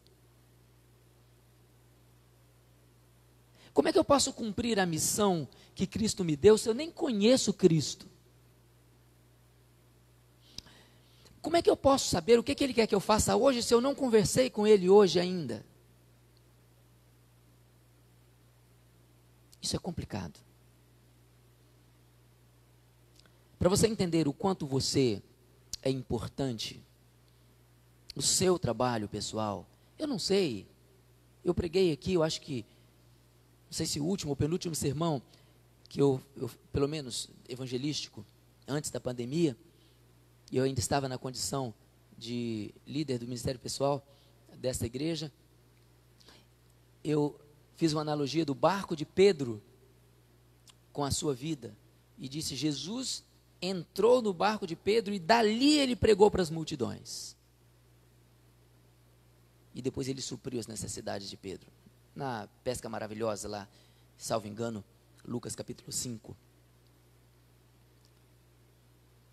I: Como é que eu posso cumprir a missão que Cristo me deu se eu nem conheço Cristo? Como é que eu posso saber o que Ele quer que eu faça hoje se eu não conversei com Ele hoje ainda? Isso é complicado. Para você entender o quanto você é importante, o seu trabalho pessoal, eu não sei, eu preguei aqui, eu acho que, não sei se o último ou penúltimo sermão, que eu pelo menos evangelístico, antes da pandemia, e eu ainda estava na condição de líder do ministério pessoal desta igreja, eu fiz uma analogia do barco de Pedro com a sua vida, e disse, Jesus entrou no barco de Pedro e dali ele pregou para as multidões. E depois ele supriu as necessidades de Pedro. Na pesca maravilhosa lá, salvo engano, Lucas capítulo 5.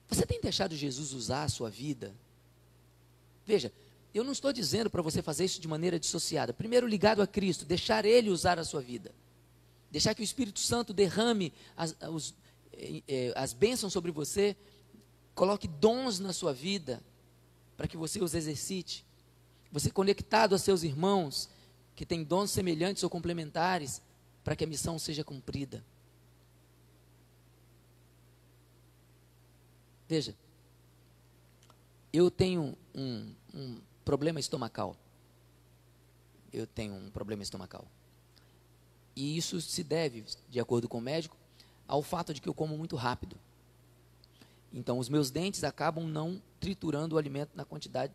I: Você tem deixado Jesus usar a sua vida? Veja, eu não estou dizendo para você fazer isso de maneira dissociada. Primeiro ligado a Cristo, deixar Ele usar a sua vida. Deixar que o Espírito Santo derrame as bênçãos sobre você, coloque dons na sua vida, para que você os exercite. Você conectado a seus irmãos, que têm dons semelhantes ou complementares, para que a missão seja cumprida. Veja, eu tenho um problema estomacal. Eu tenho um problema estomacal. E isso se deve, de acordo com o médico, ao fato de que eu como muito rápido. Então, os meus dentes acabam não triturando o alimento na quantidade,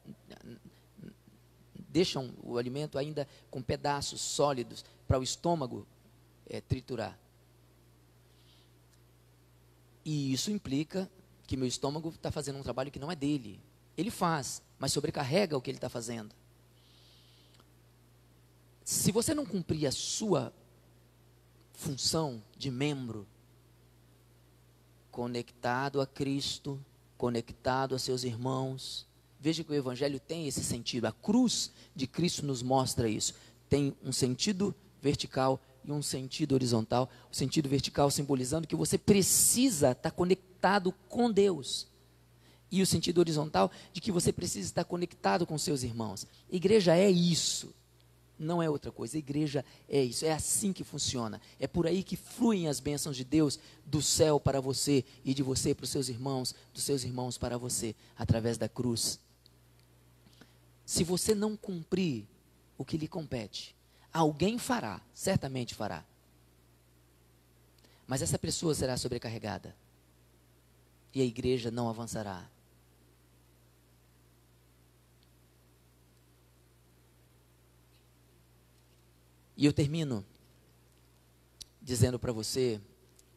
I: deixam o alimento ainda com pedaços sólidos para o estômago triturar. E isso implica que meu estômago está fazendo um trabalho que não é dele. Ele faz, mas sobrecarrega o que ele está fazendo. Se você não cumprir a sua função de membro, conectado a Cristo, conectado a seus irmãos, veja que o Evangelho tem esse sentido. A cruz de Cristo nos mostra isso. Tem um sentido vertical e um sentido horizontal. O sentido vertical simbolizando que você precisa estar conectado com Deus. E o sentido horizontal de que você precisa estar conectado com seus irmãos. Igreja é isso. Não é outra coisa. A igreja é isso. É assim que funciona. É por aí que fluem as bênçãos de Deus do céu para você e de você para os seus irmãos, dos seus irmãos para você, através da cruz. Se você não cumprir o que lhe compete, alguém fará, certamente fará. Mas essa pessoa será sobrecarregada. E a igreja não avançará. E eu termino dizendo para você,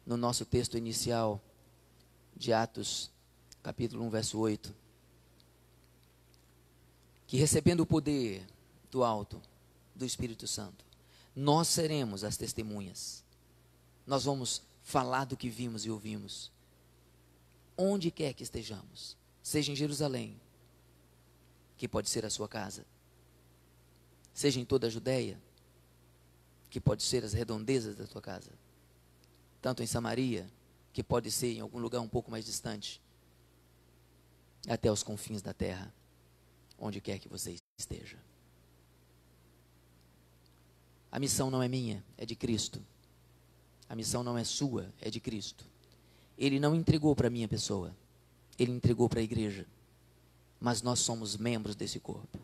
I: no nosso texto inicial de Atos, capítulo 1, verso 8, que recebendo o poder do alto, do Espírito Santo, nós seremos as testemunhas. Nós vamos falar do que vimos e ouvimos, onde quer que estejamos, seja em Jerusalém, que pode ser a sua casa, seja em toda a Judéia, que pode ser as redondezas da tua casa, tanto em Samaria, que pode ser em algum lugar um pouco mais distante, até os confins da terra, onde quer que você esteja. A missão não é minha, é de Cristo. A missão não é sua, é de Cristo. Ele não entregou para a minha pessoa, Ele entregou para a igreja, mas nós somos membros desse corpo.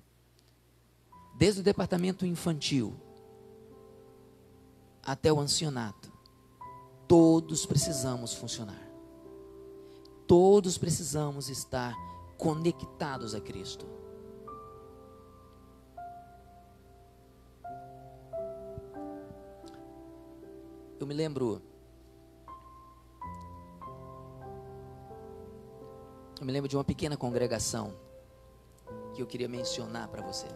I: Desde o departamento infantil até o ancianato, todos precisamos funcionar. Todos precisamos estar conectados a Cristo. Eu me lembro de uma pequena congregação que eu queria mencionar para você.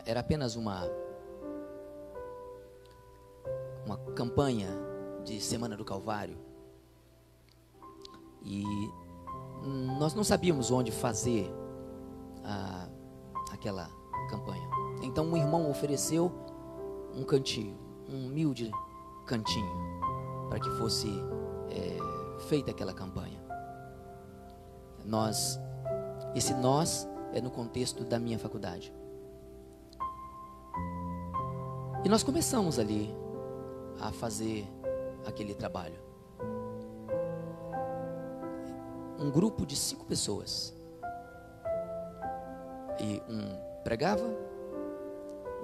I: Era apenas uma campanha de Semana do Calvário. E nós não sabíamos onde fazer aquela campanha. Então um irmão ofereceu um cantinho, um humilde cantinho, para que fosse feita aquela campanha. Esse nós é no contexto da minha faculdade. E nós começamos ali a fazer aquele trabalho. Um grupo de 5 pessoas. E um pregava,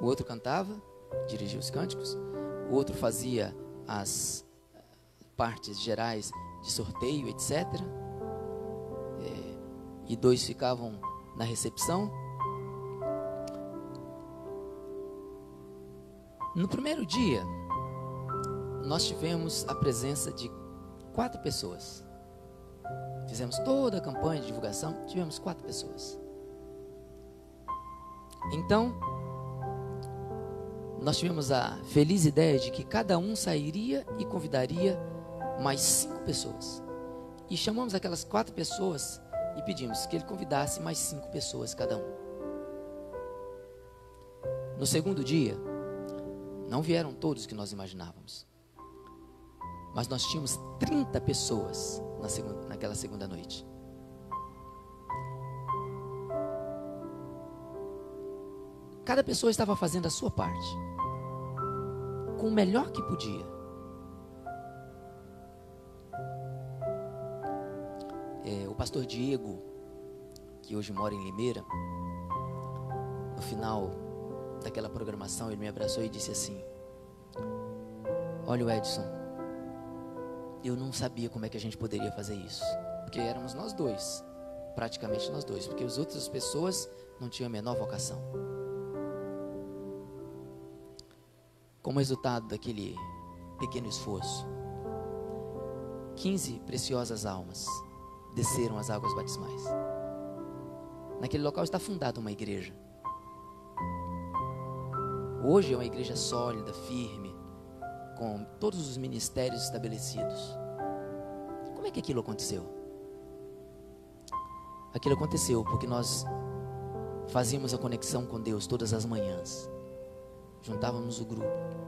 I: o outro cantava, dirigia os cânticos, o outro fazia as partes gerais de sorteio, etc. E 2 ficavam na recepção. No primeiro dia, nós tivemos a presença de 4 pessoas. Fizemos toda a campanha de divulgação, tivemos 4 pessoas. Então, nós tivemos a feliz ideia de que cada um sairia e convidaria mais 5 pessoas. E chamamos aquelas 4 pessoas e pedimos que ele convidasse mais 5 pessoas cada um. No segundo dia, não vieram todos que nós imaginávamos. Mas nós tínhamos 30 pessoas naquela segunda noite. Cada pessoa estava fazendo a sua parte, com o melhor que podia. O pastor Diego, que hoje mora em Limeira, no final daquela programação, ele me abraçou e disse assim: olha, o Edson, eu não sabia como é que a gente poderia fazer isso, porque éramos nós dois, praticamente nós dois, porque as outras pessoas não tinham a menor vocação. Como resultado daquele pequeno esforço, 15 preciosas almas desceram as águas batismais. Naquele local está fundada uma igreja. Hoje é uma igreja sólida, firme, com todos os ministérios estabelecidos. Como é que aquilo aconteceu? Aquilo aconteceu porque nós fazíamos a conexão com Deus todas as manhãs. Juntávamos o grupo,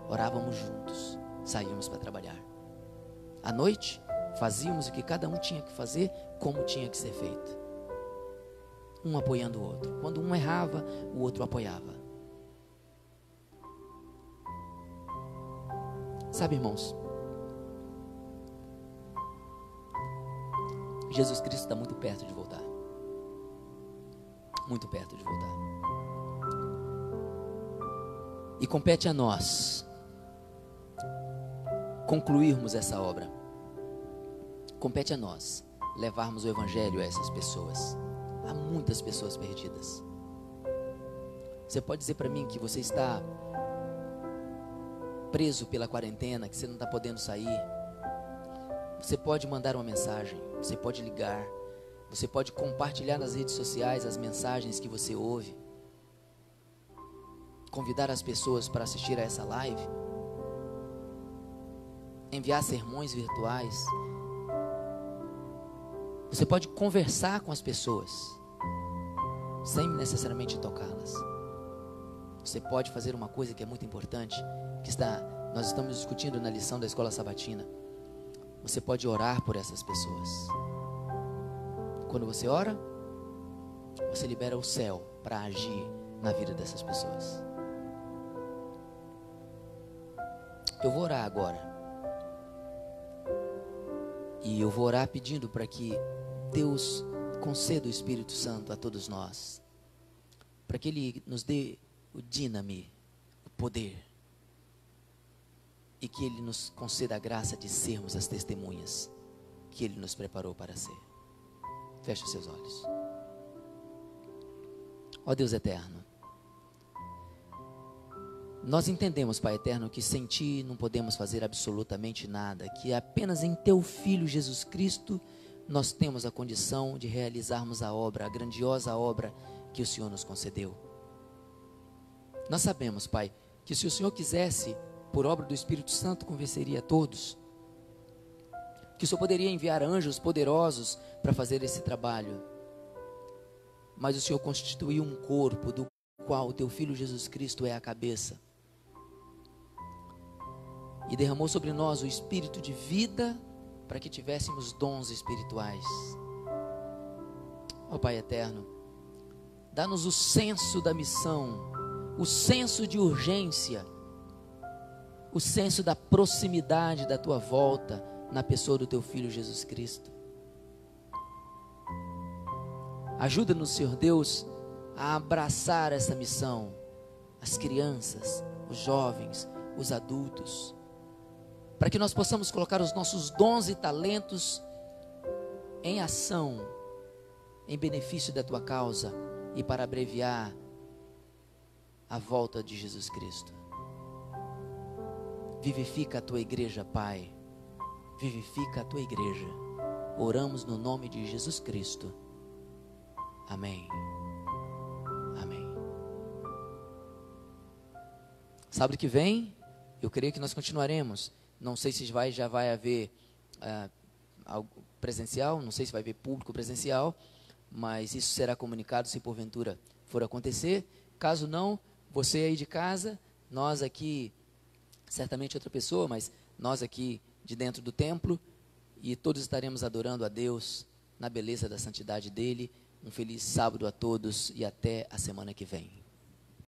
I: orávamos juntos, saíamos para trabalhar. À noite, fazíamos o que cada um tinha que fazer, como tinha que ser feito. Um apoiando o outro. Quando um errava, o outro apoiava. Sabe, irmãos, Jesus Cristo está muito perto de voltar. Muito perto de voltar. E compete a nós concluirmos essa obra. Compete a nós levarmos o Evangelho a essas pessoas. Há muitas pessoas perdidas. Você pode dizer para mim que você está preso pela quarentena, que você não está podendo sair. Você pode mandar uma mensagem, você pode ligar, você pode compartilhar nas redes sociais as mensagens que você ouve. Convidar as pessoas para assistir a essa live. Enviar sermões virtuais. Você pode conversar com as pessoas, sem necessariamente tocá-las. Você pode fazer uma coisa que é muito importante, nós estamos discutindo na lição da escola sabatina. Você pode orar por essas pessoas. Quando você ora, você libera o céu para agir na vida dessas pessoas. Eu vou orar agora. E eu vou orar pedindo para que Deus conceda o Espírito Santo a todos nós, para que Ele nos dê o dínamo, o poder, e que Ele nos conceda a graça de sermos as testemunhas que Ele nos preparou para ser. Feche os seus olhos. Ó Deus eterno, nós entendemos, Pai eterno, que sem Ti não podemos fazer absolutamente nada, que apenas em Teu Filho Jesus Cristo nós temos a condição de realizarmos a obra, a grandiosa obra que o Senhor nos concedeu. Nós sabemos, Pai, que se o Senhor quisesse, por obra do Espírito Santo, convenceria a todos, que o Senhor poderia enviar anjos poderosos para fazer esse trabalho, mas o Senhor constituiu um corpo, do qual o teu Filho Jesus Cristo é a cabeça. E derramou sobre nós o espírito de vida para que tivéssemos dons espirituais. Ó Pai eterno, dá-nos o senso da missão, o senso de urgência, o senso da proximidade da tua volta na pessoa do teu Filho Jesus Cristo. Ajuda-nos, Senhor Deus, a abraçar essa missão, as crianças, os jovens, os adultos, para que nós possamos colocar os nossos dons e talentos em ação, em benefício da tua causa e para abreviar a volta de Jesus Cristo. Vivifica a tua igreja, Pai. Vivifica a tua igreja. Oramos no nome de Jesus Cristo. Amém. Amém. Sábado que vem, eu creio que nós continuaremos. Não sei se já vai haver algo presencial, não sei se vai haver público presencial, mas isso será comunicado se porventura for acontecer. Caso não, você aí de casa, nós aqui, certamente outra pessoa, mas nós aqui de dentro do templo, e todos estaremos adorando a Deus na beleza da santidade dele. Um feliz sábado a todos e até a semana que vem.